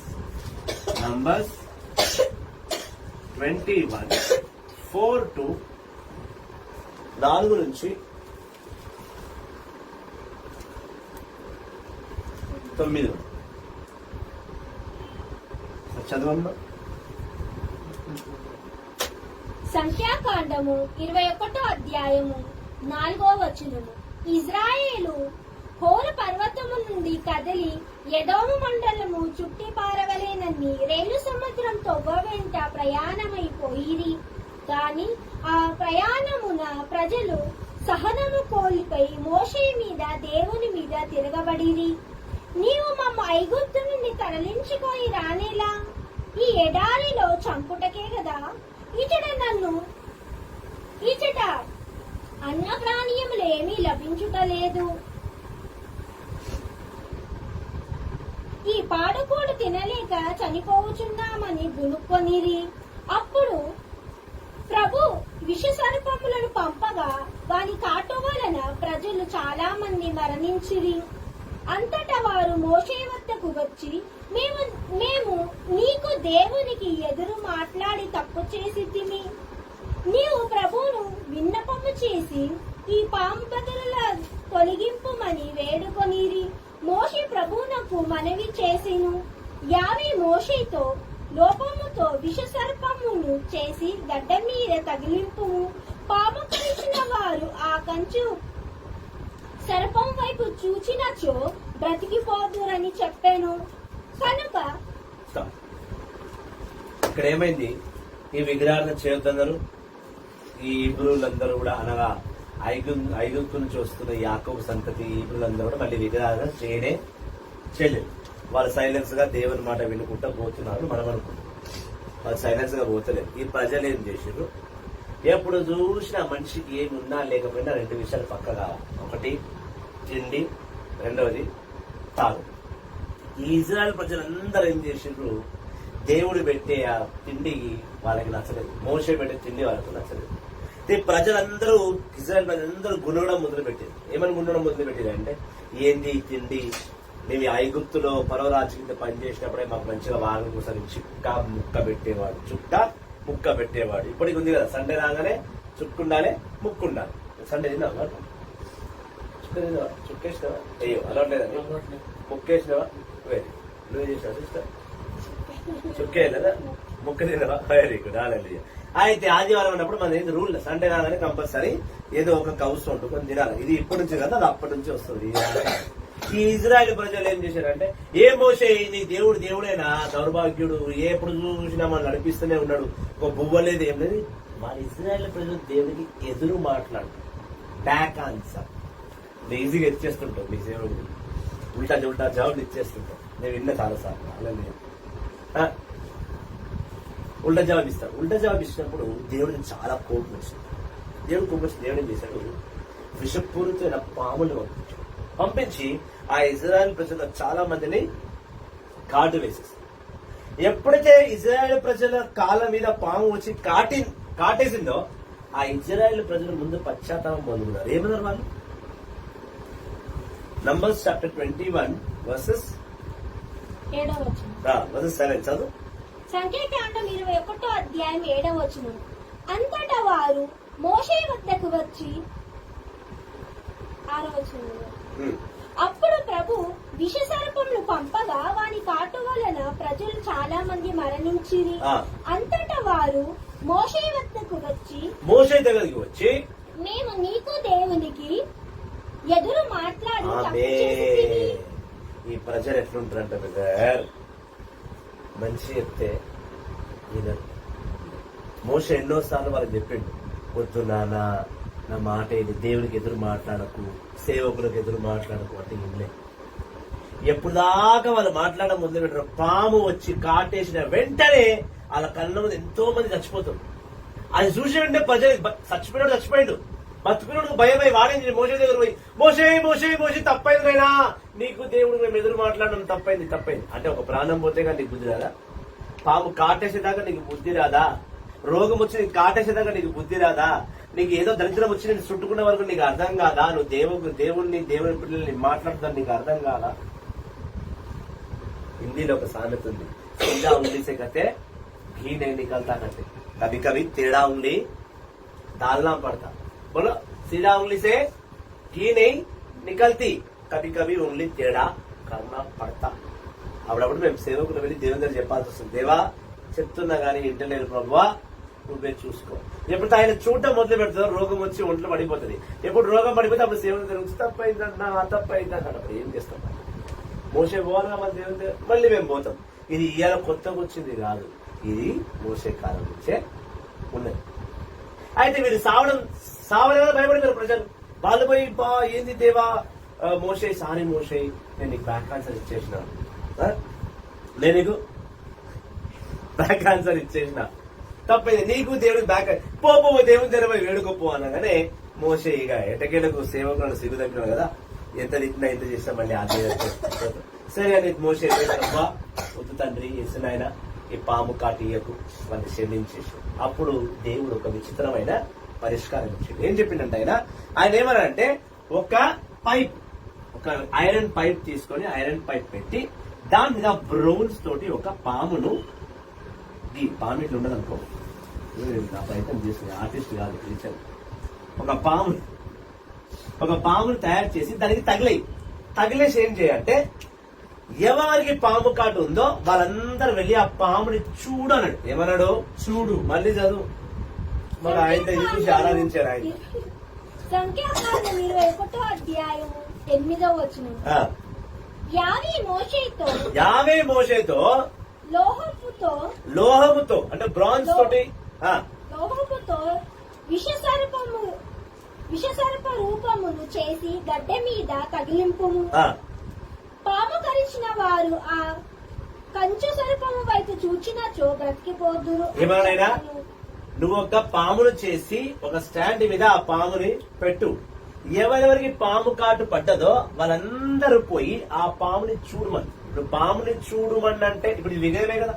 21 4 to 4 నుంచి 9 చదవమ్మా. సంఖ్యాకాండము 21 అధ్యాయము 4వ వచనము. ఇజ్రాయేలు హోరు పర్వతము నుండి కదిలి ఎదోము మండలము చుట్టి పారవలేనన్ని రేలు సముద్రం తొవ్వ వెంట ప్రయాణమైపోయిరి. కాని ఆ ప్రయాణమున ప్రజలు సహనము కోల్పోయి మోషే మీద దేవుని మీద తిరగబడిరి. నీవు మమ్మ ఐగుప్తు నుండి తరలించుకొని రానేలా? ఈ ఎడారిలో చంపుటకే కదా ఇచట అన్నప్రాణీయములు ఏమీ లభించుటలేదు. ఈ పాడుకోడు తినలేక చనిపోవచున్నామని గునుక్కొనిరి. అప్పుడు ప్రభు విష సర్పములను పంపగా వాని కాటు వలన ప్రజలు చాలా మంది మరణించిరి. అంతటా వారు మోషే వద్దకు వచ్చి, మేము నీకు దేవునికి ఎదురు మాట్లాడి తప్పు చేసితిమి. నీవు ప్రభువును విన్నపము చేసి ఈ పాము బదుల తొలగింపుమని వేడుకొనిరి. మోషే ప్రభువునకు మనవి చేసెను. యావే మోషేతో లోపముతో విష సర్పమును చేసి గడ్డ మీద తగిలింపుము. పాము కలిసిన వారు ఆ కంచు సర్పం వైపు చూచినచో బ్రతికిపోదురని చెప్పాను. కనుక ఇక్కడ ఏమైంది? ఈ విగ్రహాలను చేయొద్దన్నారు. ఈ ఇబ్రులందరూ కూడా అనగా ఐగుప్తు నుంచి వస్తున్న యాకోబు సంతతి ఇబ్రులందరూ కూడా మళ్ళీ విగ్రహాలను చేయలేదు. వాళ్ళు సైలెన్స్ గా దేవుని మాట వినుకుంటా పోతున్నారు. మనం అనుకుంటాం వాళ్ళు సైలెన్స్ గా పోతలేదు. ఈ ప్రజలు ఏం చేసారు? ఎప్పుడు చూసినా మనిషికి ఏమి ఉన్నా లేకపోయినా 2 విషయాలు పక్క కావాలి. ఒకటి తిండి, రెండవది తాగు. ఈ ఇజ్రాయెల్ ప్రజలందరూ ఏం చేసిండ్రు? దేవుడు పెట్టే ఆ తిండి వాళ్ళకి నచ్చలేదు. మోషే పెట్టే తిండి వాళ్ళకి నచ్చలేదు. ప్రజలందరూ ఇజ్రాయెల్ ప్రజలందరూ గుణడం మొదలుపెట్టారు. ఏమని గుణడం మొదలుపెట్టారు అంటే, ఏంది ఈ తిండి? మేము ఐగుప్తులో పరవరాజు కింద పనిచేసినప్పుడే మాకు మంచిగా వారం కోసం చుక్క ముక్క పెట్టేవాడు. ఇప్పటికి ఉంది కదా, సండే రాగానే చుక్కుండాలి, ముక్కుండాలి. సండే తిన్నావా? చుక్కేసినావా? అయ్యో అలవట్లేదండి. ముక్కేసినావా? వెరీ నువ్వు చేసినావు సిస్టర్? చుక్కే లేదా? ముక్క తిన్నావా? Very good. అయితే ఆదివారం అన్నప్పుడు మన ఏంటి రూల్, సండే రాగానే కంపల్సరీ ఏదో ఒక కౌస్ వండుకొని తినాలి. ఇది ఇప్పటి నుంచి కదా, అది అప్పటి నుంచి వస్తుంది. ఈ ఇజ్రాయెల్ ప్రజలు ఏం చేశారంటే, ఏ మోషే నీ దేవుడేనా? దౌర్భాగ్యుడు, ఎప్పుడు చూసినా మనం నడిపిస్తూనే ఉన్నాడు. ఒక బువ్వ లేదు, ఏం లేదు, వాళ్ళ ఇజ్రాయెల్ ప్రజలు దేవుడికి ఎదురు మాట్లాడు, బ్యాక్ ఆన్సర్. ఈజీగా ఇచ్చేస్తుంటాం మీ సేవకుడు, ఉల్టా ఉల్టా జవాబులు ఇచ్చేస్తుంటాం. నేను విన్న చాలాసార్లు అలా ఉల్టా జవాబు ఇస్తాడు. ఉల్టా జవాబు ఇచ్చినప్పుడు దేవుడికి చాలా కోపం వచ్చింది. దేవుడు ఏం చేశాడు, విషపూరితమైన పాములు పంపించి ఆ ఇజ్రాయెల్ ప్రజల చాలా మందిని కాటు వేసేసి, ఎప్పుడైతే ఇజ్రాయెల్ ప్రజల కాళ్ళ మీద పాము వచ్చి కాటేసిందో ఆ ఇజ్రాయెల్ ప్రజల ముందు పశ్చాత్తాపం పొందుకున్నారు. ఏమన్నారు వాళ్ళు? నంబర్స్ చాప్టర్ 21 వర్సెస్ 7 చదువు. సంఖ్యాకాండం 21వ అధ్యాయం 7వ వచనం. అంతటా వారు మోషే వద్దకు వచ్చి 6వ వచనం. అప్పుడు ప్రభు విషసర్పమును పంపగా వాని కాటు వలన ప్రజలు చాలా మంది మరణించిరి. అంతటా వారు మోషే వద్దకు వచ్చి మోషే దగ్గరికి వచ్చి మేము నీకు దేవునికి ఎదురు మాట్లాడి తప్పు చేసితిమి. ఈ ప్రజలు ఎట్లుంటారంట బ్రదర్, మంచి చెప్తే వినరు. మోషే ఎన్నోసార్లు వాళ్ళకి చెప్పిండు, వద్దు నాన్న నా మాట ఇది, దేవుడికి ఎదురు మాట్లాడకు, సేవకులకు ఎదురు మాట్లాడకు అంటే ఇల్లే. ఎప్పుడు దాకా వాళ్ళు మాట్లాడడం మొదలు పెట్టారు, పాము వచ్చి కాటేసిన వెంటనే వాళ్ళ కళ్ళ ముందు ఎంతో మంది చచ్చిపోతారు. అది చూసి వెంటనే ప్రజలు చచ్చిపోయాడు, బతుకున్నాడు భయం అయి వాడింది మోషే దగ్గర పోయి, మోషే తప్పైంది నైనా, నీకు దేవుడు మేము ఎదురు మాట్లాడడం తప్పైంది అంటే ఒక ప్రాణం పోతే కానీ నీకు బుద్ధి రాదా? పాము కాటేసేదాకా నీకు బుద్ధి రాదా? రోగం వచ్చి నీకు కాటేసేదాకా నీకు బుద్ధి రాదా? నీకు ఏదో దరిద్రం వచ్చి నేను చుట్టుకునే వరకు నీకు అర్థం కాదా? నువ్వు దేవుని పిల్లల్ని మాట్లాడుతాను నీకు అర్థం కాదా? హిందీలో ఒక సామెత ఉంది, सीधा उंगली से कहते घी नहीं निकलता कहते, कभी कभी टेढ़ा उंगली डालना पड़ता. बोलो, सीधा उंगली से घी नहीं निकलती, कभी कभी उंगली टेढ़ा करना पड़ता. అప్పుడప్పుడు మేము సేవకులు వెళ్ళి దేవుని దగ్గర చెప్పాల్సి వస్తుంది, దేవా చెప్తున్నా కానీ ఇంటలేరు ప్రభువా, నువ్వే చూసుకో. ఎప్పుడు ఆయన చూడటం మొదలు పెడతారో రోగం వచ్చి ఒంట్లో పడిపోతుంది. ఎప్పుడు రోగం పడిపోతే అప్పుడు సేవకుల దగ్గర వచ్చి తప్పైందన్నా అప్పుడు ఏం చేస్తాం? మోసే పోవాలిగా మన దేవుని దగ్గర, మళ్ళీ మేము పోతాం. ఇది ఇవాళ కొత్తగా వచ్చింది కాదు, ఇది మోసే కాలం నుంచే ఉన్నది. అయితే వీరు సావలేదని భయపడిపోయారు ప్రజలు. వాళ్ళు పోయి ఏంది దేవా మోసే, సారీ మోసే, నేను నీకు బ్యాక్ ఆన్సర్ ఇచ్చేసిన, నేను నీకు బ్యాక్ ఆన్సర్ ఇచ్చేసిన, తప్పైంది, నీకు దేవుడికి బ్యాక్ పో దేవుని దగ్గర పోయి వేడుకోపో అనగానే మోసే ఇక ఎటకేలకు సేవకులను సిగ్గు తప్పినాడు కదా, ఎంత తిట్టినా ఎంత చేసినా మళ్ళీ ఆ సరే అని మోసే అబ్బా వద్దు తండ్రి ఎసునాయన ఈ పాము కాటియకు వాళ్ళని క్షమించేసి. అప్పుడు దేవుడు ఒక విచిత్రమైన పరిష్కారం ఇచ్చింది. ఏం చెప్పిండంటే ఆయన ఏమన్నాడంటే, ఒక ఐరన్ పైప్ తీసుకొని ఐరన్ పైప్ పెట్టి దాని మీద బ్రౌన్స్ తోటి ఒక పామును పాము ఇట్లా ఉండదు అనుకో, నా ప్రయత్నం చేస్తుంది, ఆర్టిస్ట్ కాదు టీచర్. ఒక పామును తయారు చేసి దానికి తగిలేసి ఏం చేయాలంటే, ఎవరికి పాము కాటు ఉందో వాళ్ళందరూ వెళ్ళి ఆ పాముని చూడు అన్నాడు. ఏమన్నాడు? చూడు. మళ్ళీ చదువు. మరి ఆయన చూసి ఆరాధించారు ఆయన. సంఖ్యాకాండం 21వ అధ్యాయం 8వ వచనం. యావే మోషేతో లోహముతో అంటే బ్రాంజ్ తోటి లోహముతో విషసర్ప రూపమును చేసి గడ్డ మీద తగిలింపు. పాము కరిచిన వారు ఆ కంచు సర్పము వైపు చూచినచో బ్రతికిపోదురు. ఏమైనా నువ్వు ఒక పామును చేసి ఒక స్టాండ్ మీద ఆ పాముని పెట్టు, ఎవరెవరికి పాము కాటు పడ్డదో వాళ్ళందరూ పోయి ఆ పాముని చూడమని. ఇప్పుడు పాముని చూడమని అంటే ఇప్పుడు ఇది వినయమే కదా.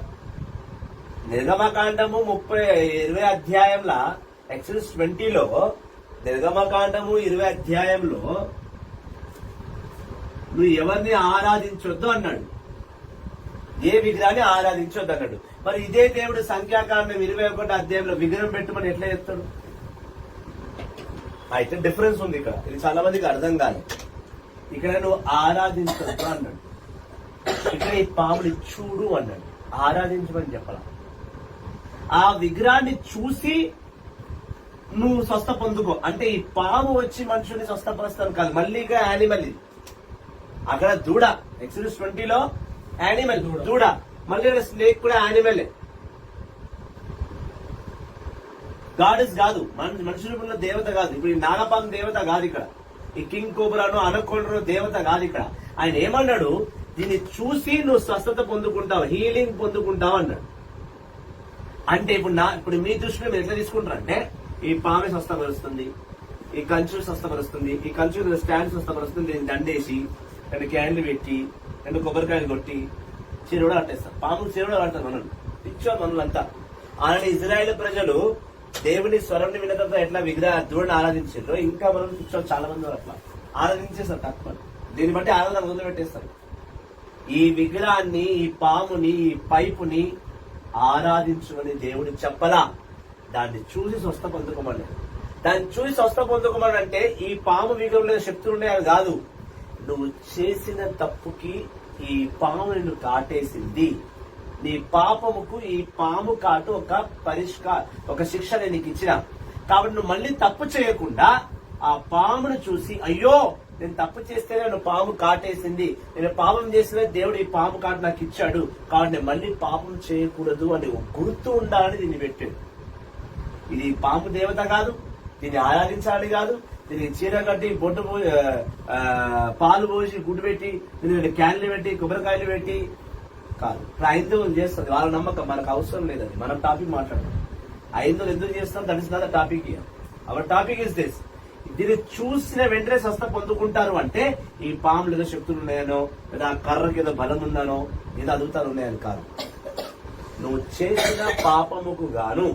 నిర్గమకాండము 20 అధ్యాయంలో ఎక్సోడస్ 20లో నిర్గమకాండము 20 అధ్యాయంలో నువ్వు ఎవరిని ఆరాధించొద్దు అన్నాడు, ఏ విగ్రహాన్ని ఆరాధించొద్దు అన్నాడు. మరి ఇదే దేవుడు సంఖ్యాకాండం 21 అధ్యాయంలో విగ్రహం పెట్టమని ఎట్లా చెప్తాడు? అయితే డిఫరెన్స్ ఉంది ఇక్కడ, ఇది చాలా మందికి అర్థం కాదు. ఇక్కడ నువ్వు ఆరాధించొద్దు అన్నాడు, ఇక్కడ ఈ పాముని చూడు అన్నాడు, ఆరాధించమని చెప్పాల. ఆ విగ్రహాన్ని చూసి నువ్వు స్వస్థ పొందుకో అంటే ఈ పాము వచ్చి మనుషుల్ని స్వస్థపరుస్తాను కాదు, మళ్ళీ యానిమల్. అక్కడ దూడ, ఎక్సోడస్ 20లో యానిమల్ దూడ, మళ్ళీ స్నేక్ కూడా యానిమల్. గాడెస్ కాదు, మనుషుల రూపంలో దేవత కాదు. ఇప్పుడు ఈ నాగపాము దేవత కాదు ఇక్కడ, ఈ కింగ్ కోబ్రాను అనకొండను దేవత కాదు ఇక్కడ. ఆయన ఏమన్నాడు, దీన్ని చూసి నువ్వు స్వస్థత పొందుకుంటావు, హీలింగ్ పొందుకుంటావు అన్నాడు. అంటే ఇప్పుడు మీ దృష్టిలో మీరు ఎట్లా తీసుకుంటారంటే, ఈ పామె స్వస్థపరుస్తుంది, ఈ కంచు స్వస్థపరుస్తుంది, ఈ కంచు స్టాండ్ స్వస్థపరుస్తుంది, దీన్ని దండేసి 2 క్యాండ్లు పెట్టి 2 కొబ్బరికాయలు కొట్టి చెరువుడు కట్టేస్తారు. పాములు చెరువుడు కడతారు మనల్ని, పిచ్చోరు మనలంతా. అలాంటి ఇజ్రాయేల్ ప్రజలు దేవుని స్వరంని విన్న తర్వాత ఎట్లా దేవుడిని ఆరాధించారో, ఇంకా మనం పిచ్చోళ్ళు చాలా మంది అట్లా ఆరాధించేస్తారు తక్కువ. దీన్ని బట్టి ఆరాధన మొదలు పెట్టేస్తారు. ఈ విగ్రహాన్ని, ఈ పాముని, ఈ పైపుని ఆరాధించమని దేవుడు చెప్పలా, దాన్ని చూసి స్వస్థ పొందుకోమని. దాన్ని చూసి స్వస్థ పొందుకోమని అంటే ఈ పాము విగ్రహంలో శక్తులు ఉన్నాయని కాదు, నువ్వు చేసిన తప్పుకి ఈ పాము నిన్ను కాటేసింది, నీ పాపముకు ఈ పాము కాటు ఒక శిక్ష నేను నీకు ఇచ్చిన. కాబట్టి నువ్వు మళ్ళీ తప్పు చేయకుండా ఆ పామును చూసి, అయ్యో నేను తప్పు చేస్తేనే నన్ను పాము కాటేసింది, నేను పాపం చేసినా దేవుడు ఈ పాము కాటు నాకు ఇచ్చాడు, కాబట్టి నేను మళ్ళీ పాపం చేయకూడదు అని గుర్తు ఉండాలని దీన్ని పెట్టాడు. ఇది పాము దేవత కాదు, దీన్ని ఆరాధించాలి కాదు, దీనికి చీర కట్టి బొట్టు పాలు పోసి గుడ్డు పెట్టి దీనికి క్యాన్లు పెట్టి కొబ్బరికాయలు పెట్టి కాదు. ఇప్పుడు ఐదుగురు చేస్తుంది, వాళ్ళ నమ్మకం, మనకు అవసరం లేదండి. మనం టాపిక్ మాట్లాడడం, ఐదుగురు ఎందుకు చేస్తాం, that is not the topic. Our topic is this. దీన్ని చూసిన వెంటనే స్వస్థ పొందుకుంటారు అంటే ఈ పాములు ఏదో శక్తులు ఉన్నాయనో, లేదా ఆ కర్రకి ఏదో బలం ఉందనో, ఏదో అదుగుతారు ఉన్నాయని కాదు. నువ్వు చేసిన పాపముకు గాను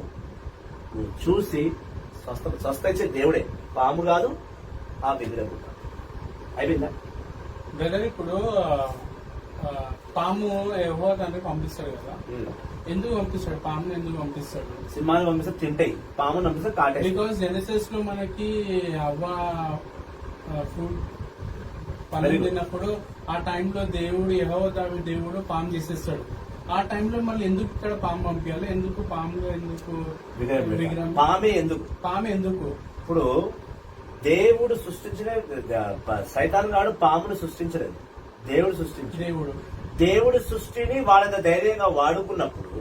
నువ్వు చూసి స్వస్థ ఇచ్చే దేవుడే, పాము కాదు, ఆ విగ్రహం కాదు. అయిపోయిందా బ్రదర్? ఇప్పుడు పాము యెహోవా తండ్రి పంపిస్తాడు కదా, ఎందుకు పంపిస్తాడు? పాముని ఎందుకు పంపిస్తాడు? సింహాన్ని పంపిస్తే తింటాయి, పాముని పంపిస్తే కాటే. బికాస్ జెనసిస్ లో మనకి అవ్వ ఫ్రూట్ పనులు తిన్నప్పుడు ఆ టైంలో దేవుడు యెహోవా దేవుడు పాము చేసేస్తాడు. ఆ టైంలో మళ్ళీ ఎందుకు ఇక్కడ పాము పంపించాలి? ఎందుకు పాములో ఎందుకు విగ్రహం? పామే ఎందుకు? ఇప్పుడు దేవుడు సృష్టించిన, సైతాన్ గాడు పామును సృష్టించలేదు, దేవుడు సృష్టించాడు. దేవుడు సృష్టిని వాళ్ళ ధైర్యంగా వాడుకున్నప్పుడు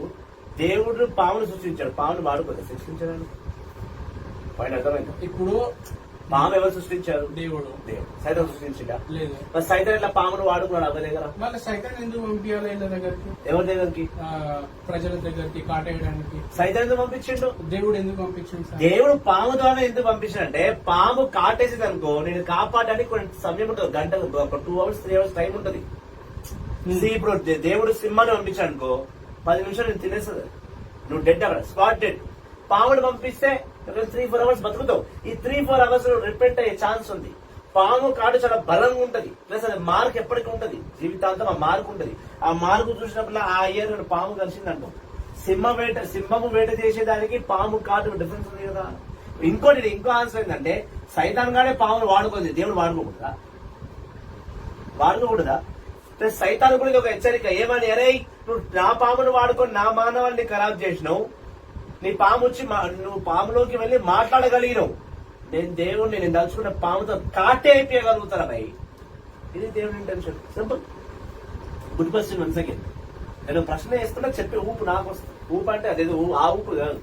దేవుడు పామును సృష్టించాడు, పామును వాడుకోలేదు సృష్టించడానికి. పైన అర్థమైంది? ఇప్పుడు పాము ఎవరు సృష్టించారు? దేవుడు. సైతం సృష్టించిందా? లేదు. మరి సైతం ఇట్లా పామును వాడుకున్నాడు అవ్వ దగ్గర. మళ్ళీ సైతం ఎందుకు పంపించాలి వీళ్ళ దగ్గరికి? ఎవరి దగ్గరికి? ప్రజల దగ్గరికి కాటేయడానికి. సైతం ఎందుకు పంపించిండు? దేవుడు ఎందుకు పంపించిండు? దేవుడు పాము ద్వారా ఎందుకు పంపించాడంటే, పాము కాటేసింది అనుకో, నేను కాపాడడానికి కొంచెం సమయం ఉంటుంది, గంటలు, ఒక 2 hours 3 hours టైం ఉంటుంది. ఇప్పుడు దేవుడు సింహాన్ని పంపించాడు అనుకో, 10 నిమిషాలు నేను తినేస్తుంది, నువ్వు డెడ్ అక్కడ, స్పాట్ డెడ్. పాముని పంపిస్తే 3-4 hours బతుకుతావు. ఈ 3-4 hours రిపెంట్ అయ్యే ఛాన్స్ ఉంది. పాము కాటు చాలా బలంగా ఉంటది, ప్లస్ అది మార్క్ ఎప్పటికీ ఉంటది, జీవితాంతం ఆ మార్క్ ఉంటది. ఆ మార్కు చూసినప్పుడు ఆ ఇయర్ పాము కలిసిందంటాం. సింహము వేట చేసేదానికి పాము కాటు డిఫరెన్స్ ఉంది కదా. ఇంకో ఆన్సర్ ఏంటంటే, సైతాన్ గానే పామును వాడుకోండి, దేవుడు వాడుకోకూడదా? ప్లస్ సైతాన్ కూడా ఇది ఒక హెచ్చరిక. ఏమని, అరే నువ్వు నా పామును వాడుకొని నా మానవాళ్ళని ఖరాబ్ చేసినావు, నీ పాము వచ్చి నువ్వు పాములోకి వెళ్ళి మాట్లాడగలిగినావు, నేను దేవుడిని, నేను తలుచుకున్న పాముతో కాటే అయిపోయగలుగుతారా భయ్? ఇది దేవుడి intention. Simple. Good question. Once again నేను ప్రశ్న వేస్తున్నా, చెప్పే ఊపు నాకు వస్తుంది. ఊపు అంటే అదేదో ఆ ఊపు కాదు.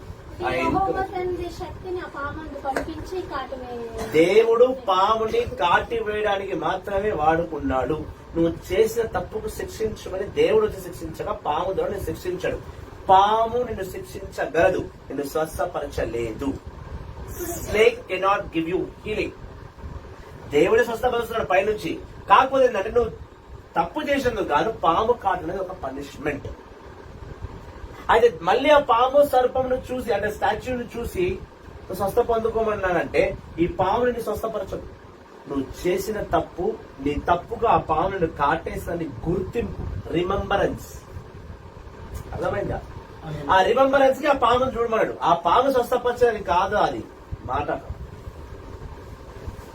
దేవుడు పాముని కాటి వేయడానికి మాత్రమే వాడుకున్నాడు. నువ్వు చేసిన తప్పుకు శిక్షించమని దేవుడు వచ్చి శిక్షించగా పాము ద్వారా నేను శిక్షించాడు. పాము నిన్ను శిక్షించగలదు, నిన్ను స్వస్థపరచలేదు. Snake cannot give you healing. దేవుడే స్వస్థపరుస్తున్నాడు పైనుంచి. కాకపోతే ఏంటంటే, నువ్వు తప్పు చేసినందుకు గాను పాము కాటు అనేది ఒక పనిష్మెంట్. అయితే మళ్ళీ ఆ పాము సర్పంను చూసి, అంటే స్టాచ్యూని చూసి నువ్వు స్వస్థ పొందుకోమన్నానంటే, ఈ పాము నిన్ను స్వస్థపరచదు. నువ్వు చేసిన తప్పు, నీ తప్పుగా ఆ పాము నిన్ను కాటేసిన గుర్తింపు, రిమెంబరెన్స్. అర్థమైందా? ఆ రిమెంబరెన్స్ కి ఆ పామును చూడమన్నాడు. ఆ పాము స్వస్థపరచని కాదు, అది మాట.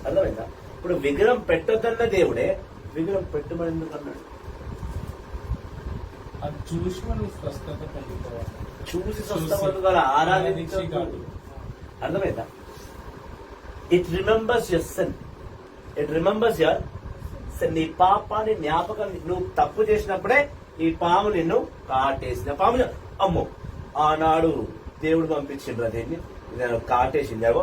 అర్థమైందా? ఇప్పుడు విగ్రహం పెట్టొద్దన్న దేవుడే విగ్రహం పెట్టుమని ఎందుకు అన్నాడు? అది చూసి మనం స్వస్థత పొందుకోవాలి. చూసి స్వస్థ పొందుకోవాలి, ఆరాధించాలి. అర్థమైందా? It remembers your sin. It remembers your sin. నీ పాపాన్ని జ్ఞాపకం. నువ్వు తప్పు చేసినప్పుడే ఈ పాము నిన్ను కాటేసిన. పాము అమ్మో, ఆనాడు దేవుడు పంపించిండ్రు, దీన్ని నేను కాటేసింది ఏవో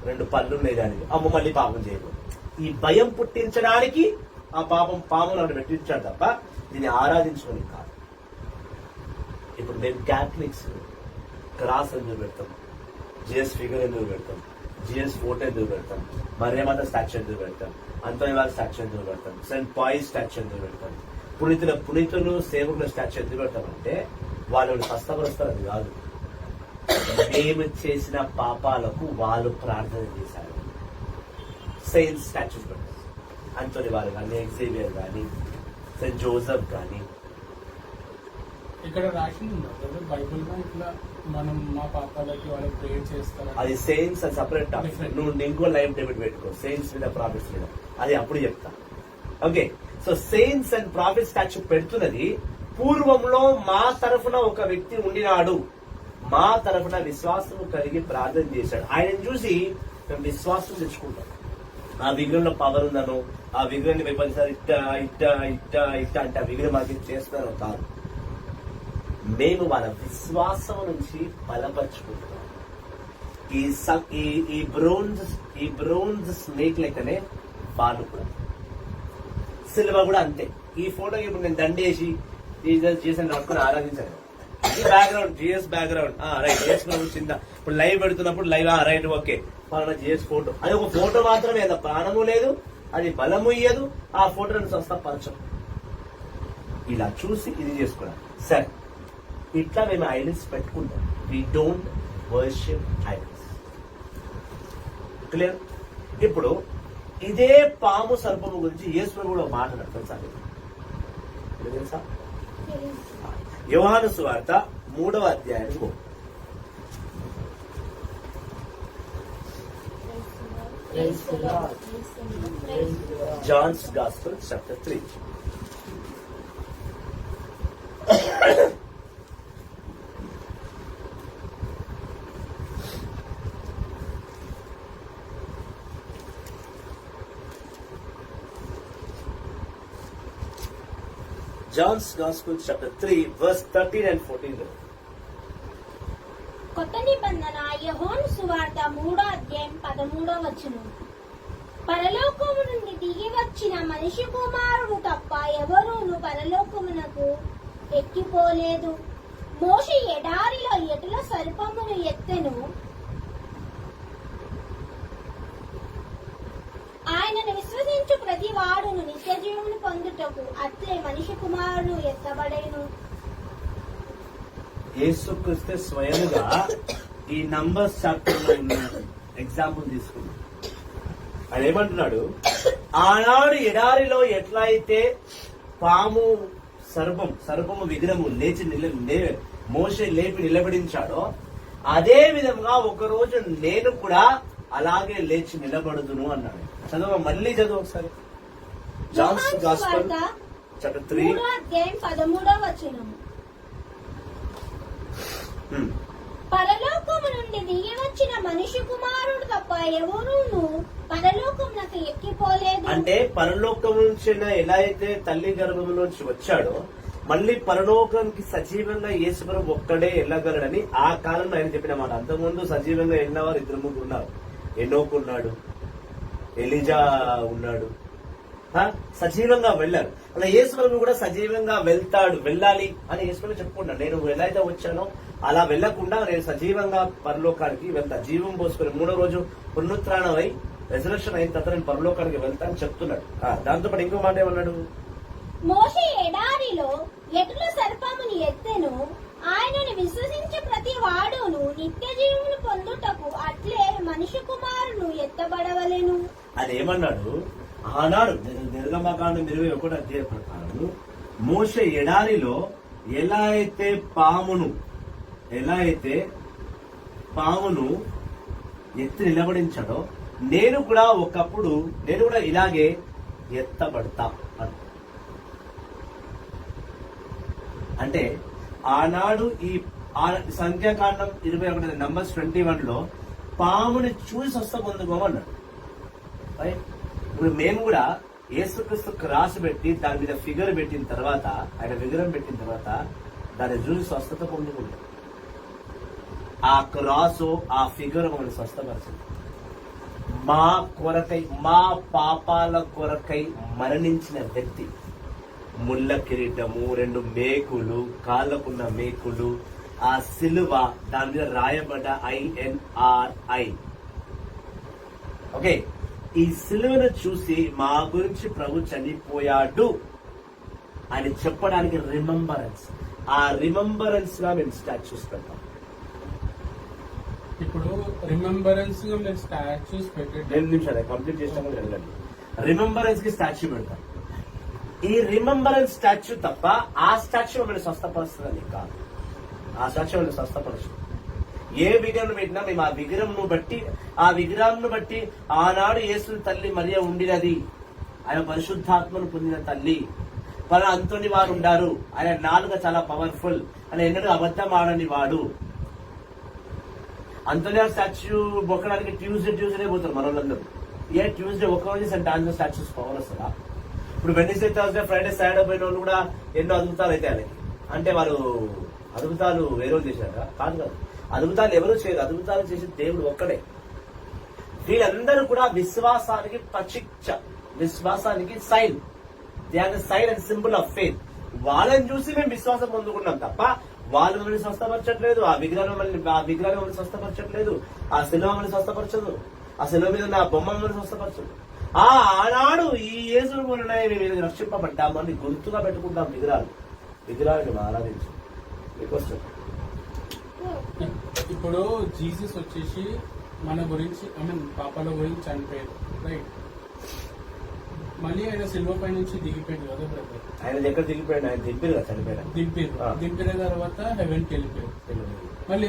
రెండు పళ్ళు ఉన్నాయి దానికి అమ్మ మళ్ళీ పాపం చేయదు. ఈ భయం పుట్టించడానికి ఆ పామును అక్కడ పెట్టించాడు తప్ప దీన్ని ఆరాధించుకొని కాదు. ఇప్పుడు మేము క్యాథలిక్స్ క్రాస్ ఎందుకు పెడతాం, జిఎస్ ఫిగర్ ఎందుకు పెడతాం, జిఎస్ ఫోటో ఎందుకు పెడతాం, మరియమాత స్టాచ్యూ ఎందుకు పెడతాం, అంతోని వారి స్టాచ్యూ ఎందుకు పెడతాం, సెయింట్ పాయిస్ స్టాచ్యూ ఎందుకు పెడతాం, పునీతులు సేవకుల స్టాచ్యూ ఎందుకు పెడతామంటే వాళ్ళు స్వస్థపరుస్తారు. అది కాదు, మేము చేసిన పాపాలకు వాళ్ళు ప్రార్థన చేశారు. సెయింట్ స్టాచ్యూస్ పెడతాం, అంతోని వారు కానీ, ఎగ్జేవియర్ కానీ, సెయింట్ జోసెఫ్ కానీ. ఇక్కడ రాసింది బైబుల్ లో ఇట్లా మనం మా పాపాలకి వాళ్ళు ప్రేయర్ చేస్తారు. అది సెయింట్స్ అది సపరేట్ టాపిక్. నువ్వు ఇంకో లైవ్ డెబిట్ పెట్టుకో సెయింట్స్ మీద ప్రాఫిట్స్ మీద, అది అప్పుడు చెప్తా. Okay, so saints and prophet statue పెడుతున్నది పూర్వంలో మా తరఫున ఒక వ్యక్తి ఉండినాడు, మా తరఫున విశ్వాసం కలిగి ప్రార్థన చేశాడు. ఆయనను చూసి మేము విశ్వాసం తెచ్చుకుంటాం. ఆ విగ్రహంలో పవర్ ఉందను, ఆ విగ్రహాన్ని వెంబడిసారి ఇట్ట అంటే ఆ విగ్రహం మాకు చేస్తున్నారో కాదు, మేము వాళ్ళ విశ్వాసం నుంచి బలపరుచుకుంటున్నాం. ఈ బ్రోంజ్ స్నేక్ లెక్కనే వాళ్ళు కూడా, సిల్వ కూడా అంతే. ఈ ఫోటోకి ఇప్పుడు నేను దండేసి జీసస్ పట్టుకుని ఆరాధించాను. ఈ బ్యాక్గ్రౌండ్ జిఎస్ బ్యాక్గ్రౌండ్ రైట్ చేసుకున్నప్పుడు చిన్న ఇప్పుడు లైవ్ పెడుతున్నప్పుడు లైవ్ రైట్ ఓకే పలానా జిఎస్ ఫోటో, అది ఒక ఫోటో మాత్రమే, అది ప్రాణము లేదు, అది బలము ఇయ్యదు, ఆ ఫోటోని స్వస్థపరచం. ఇలా చూసి ఇది చేసుకున్నాం. సరే, ఇట్లా మేము ఐడల్స్ పెట్టుకుంటాం. We don't worship idols. Clear? ఇప్పుడు ఇదే పాము సర్పము గురించి యేసు కూడా మాట్లాడారు తెలుసా? యోహాను సువార్త 3వ అధ్యాయం. Johne's gospel chapter 3. John's Gospel chapter 3 verse 13 and 14. కొత్త నిబంధన యోహాను సువార్త 3వ అధ్యాయం 13వ వచనం. పరలోకము నుండి దిగి వచ్చిన మనిషి కుమారుడు తప్ప ఎవరూను పరలోకమునకు ఎక్కిపోలేదు. మోషే ఎడారిలో ఎటుల సర్పమును ఎత్తెను, ఆయనను విశ్వసించు ప్రతి వాడును నిత్య జీవమును పొందుటకు అట్లే మనిషి కుమారుడు ఎత్తబడేను. యేసుక్రీస్తు స్వయంగా ఈ నంబర్స్ చాప్టర్ లో ఉన్న ఎగ్జాంపుల్ తీసుకున్నాడు. ఆయన ఏమంటున్నాడు, ఆనాడు ఎడారిలో ఎట్లా అయితే పాము సర్పము విగ్రహము మోషే లేపి నిలబడించాడో అదే విధంగా ఒకరోజు నేను కూడా అలాగే లేచి నిలబడుదును అన్నాడు. చదువు, మళ్ళీ చదువు ఒకసారి. జాన్స్ గాస్పెల్ చాప్టర్ 3 3వ అధ్యాయం 13వ వచనం. పరలోకము నుండి దిగి వచ్చిన మనిషి కుమారుడు తప్ప ఎవరూను పరలోకమునకు ఎక్కిపోలేదు. అంటే పరలోకం నుంచి ఎలా అయితే తల్లి గర్భంలోంచి వచ్చాడో మళ్ళీ పరలోకానికి సజీవంగా యేసుప్రభు ఒక్కడే వెళ్ళగలడని ఆ కాలంలో ఆయన చెప్పిన మాట. అంతకుముందు సజీవంగా వెళ్ళిన వారు 2-3 ఉన్నారు. ఎనోకు ఉన్నాడు, ఎలిజా ఉన్నాడు, సజీవంగా వెళ్ళారు. అలా యేసుప్రభు కూడా సజీవంగా వెళ్ళాలి అని యేసుప్రభు చెప్పుకున్నాడు. నేను ఎలా అయితే వచ్చానో అలా వెళ్లకుండా నేను సజీవంగా పరలోకానికి వెళ్తా, జీవం పోసుకుని 3వ రోజు పునరుత్థానమై రెజరెక్షన్ అయిన తర్వాత నేను పరలోకానికి వెళ్తా అని చెప్తున్నాడు. దాంతో పాటు ఇంకో మాట ఏమన్నాడు, మోషే ఎడారిలో ఎటుల సర్పముని ఎత్తెను, ఆయనను విశ్వసించే ప్రతి వాడును నిత్య జీవమును పొందుటకు అట్లే మనిషి కుమారుడు ఎత్తబడవలెను అని ఏమన్నాడు. ఆనాడు నిర్గమకాండం 21వ అధ్యాయ ప్రకారం మోషే ఎడారిలో ఎలా అయితే పామును ఎత్తి నిలబడించాడో నేను కూడా ఇలాగే ఎత్తబడతా అంటే ఆనాడు ఈ సంఖ్యాకాండం 21 నంబర్స్ 21 లో పాముని చూసి స్వస్థ పొందుకోమన్నాడు. ఇప్పుడు మేము కూడా యేసుక్రీస్తు క్రాస్ పెట్టి దాని మీద ఫిగర్ పెట్టిన తర్వాత, ఆయన విగ్రహం పెట్టిన తర్వాత దాన్ని చూసి స్వస్థత పొందుకుంటాం. ఆ క్రాస్ ఆ ఫిగర్ మమ్మల్ని స్వస్థపరిచింది. మా కొరకై, మా పాపాల కొరకై మరణించిన వ్యక్తి, ముళ్ళ కిరీటము, 2 మేకులు, కాళ్ళకున్న మేకులు, ఆ సిలువ, దాని మీద రాయబడ్డ INRI. ఓకే, ఈ సిలువను చూసి మా గురించి ప్రభు చనిపోయాడు అని చెప్పడానికి రిమెంబరెన్స్, ఆ రిమెంబరెన్స్ గా మేము స్టాచ్యూస్ పెడతాం. ఇప్పుడు రిమెంబరెన్స్ గా మీరు స్టాచ్యూస్ పెట్టండి. 2 నిమిషాలు కంప్లీట్ చేసినాక జరగండి. రిమెంబరెన్స్ కి స్టాచ్యూ పెడతాం. ఈ రిమెంబరెన్స్ స్టాచ్యూ తప్ప ఆ స్టాచ్యూ మమ్మల్ని స్వస్థపరుస్తుందని కాదు. ఆ స్టాచ్యూ మమ్మల్ని స్వస్థపరచు. ఏ విగ్రహం పెట్టినా మేము ఆ విగ్రహంను బట్టి ఆనాడు యేసు తల్లి మరియ ఉండినది, ఆయన పరిశుద్ధాత్మను పొందిన తల్లి, పలా అంతోని వారు ఉండారు, ఆయన నాలుక చాలా పవర్ఫుల్, ఆయన ఎన్నడూ అబద్ధం ఆడని వాడు. అంతోని స్టాచ్యూ మొక్కడానికి ట్యూస్డే పోతారు మన వాళ్ళందరూ. ఏ ట్యూస్డే ఒక్క రోజు సెంట్ ఆంజనేయ స్టాచ్యూస్ పవర్ వస్తుందా? ఇప్పుడు వెడ్నెస్డే, థర్స్డే, ఫ్రైడే, సాటర్డే పోయిన వాళ్ళు కూడా ఎన్నో అద్భుతాలు అయితే వాళ్ళకి. అంటే వాళ్ళు అద్భుతాలు వేరే చేశారా? కాదు. అద్భుతాలు ఎవరు చేయరు, అద్భుతాలు చేసే దేవుడు ఒక్కడే. వీళ్ళందరూ కూడా విశ్వాసానికి ప్రచిక్ష, విశ్వాసానికి sign. They are the sign and symbol of faith. వాళ్ళని చూసి మేము విశ్వాసం పొందుకున్నాం తప్ప వాళ్ళు మమ్మల్ని స్వస్థపరచట్లేదు. ఆ విగ్రహం మమ్మల్ని స్వస్థపరచట్లేదు. ఆ శిలువ మమ్మల్ని స్వస్థపరచదు. ఆ శిలువ మీద ఉన్న బొమ్మ మమ్మల్ని స్వస్థపరచదు. ఆనాడు ఈ యేసును మూలనే మేము రక్షింపబడ్డామని గుర్తుగా పెట్టుకుంటాం విగ్రహాలు మేము ఆరాధించాం. ఇప్పుడు జీసస్ వచ్చేసి మన గురించి, పాపాల గురించి చనిపోయాడు, రైట్? మళ్ళీ ఆయన సిల్వ పై నుంచి దిగిపోయాడు కదా బ్రదర్. ఆయన దగ్గర దిగిపోయాడు, ఆయన దింపారు కదా, చనిపోయాడు. దింపిన తర్వాత హెవెన్ కి వెళ్ళిపోయాడు. మళ్ళీ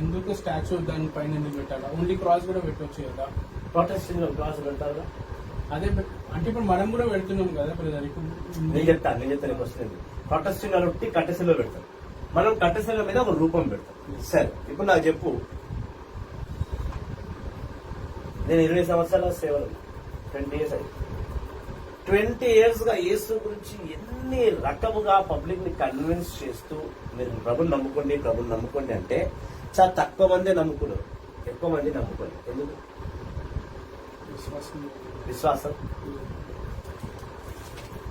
ఎందుకు స్టాచ్యూ దాని పైన ఎందుకు పెట్టాలా? ఓన్లీ క్రాస్ కూడా పెట్టవచ్చు కదా. ప్రొటెస్టింగ్ క్రాస్ పెడతారు. అదే అంటే ఇప్పుడు మనం కూడా పెడుతున్నాం కదా బ్రదర్. ఇప్పుడు నేను చెప్తాను వస్తుంది. ప్రొటెస్టింగ్ అని కట్టెశిలో పెడతాం, మనం కట్టెశిల మీద ఒక రూపం పెడతాం. సరే, ఇప్పుడు నాకు చెప్పు, నేను 20 సంవత్సరాల సేవలు, 20 years అయింది. 20 years గా యేసు గురించి ఎన్ని రకముగా పబ్లిక్ ని కన్విన్స్ చేస్తూ మీరు ప్రభుని నమ్ముకోండి అంటే చాలా తక్కువ మందే నమ్ముకున్నారు, ఎక్కువ మంది నమ్ముకోలేదు. ఎందుకు? విశ్వాసం.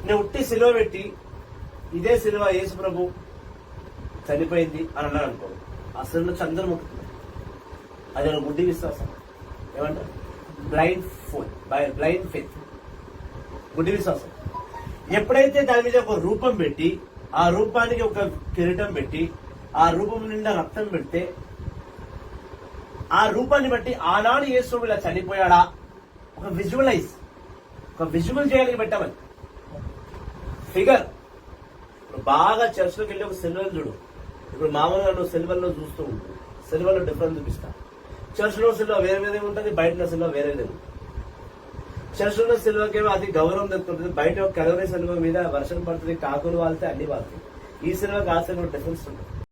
నేను ఉట్టి సిలువ పెట్టి ఇదే సిలువ యేసు ప్రభు చనిపోయింది అని అన్నాను అనుకో, ఆ సిలువ నుంచి అందరూ మొక్కుతున్నారు. అది ఒక గుడ్డి విశ్వాసం. ఏమంటారు? బ్లైండ్ ఫెయిత్, గుడ్డి విశ్వాసం. ఎప్పుడైతే దాని మీద ఒక రూపం పెట్టి, ఆ రూపానికి ఒక కిరీటం పెట్టి, ఆ రూపం నిండా రక్తం పెడితే, ఆ రూపాన్ని బట్టి ఆనాడు యేసు ఇలా చనిపోయాడా ఒక విజువల్ చేయడానికి పెట్టామని ఫిగర్. బాగా చర్చ్లోకి వెళ్ళి ఒక సిల్వర్ చూడు. ఇప్పుడు మామూలుగా నువ్వు సిల్వర్లో చూస్తూ ఉంటావు, సిల్వర్లో డిఫరెన్స్ చూపిస్తా. చర్చ్లో సిల్వ వేరే ఉంటుంది, బయట సిల్వ వేరేదే ఉంటుంది. చర్చ్లో సిల్వకేమో అది గౌరవం దక్కుతుంది, బయట ఒక కలవరి సిల్వ మీద వర్షం పడుతుంది, కాకులు వాళ్తే అన్ని వాళ్తాయి. ఈ సిల్వకి ఆ సిల్వ డిఫరెన్స్ ఉంటుంది.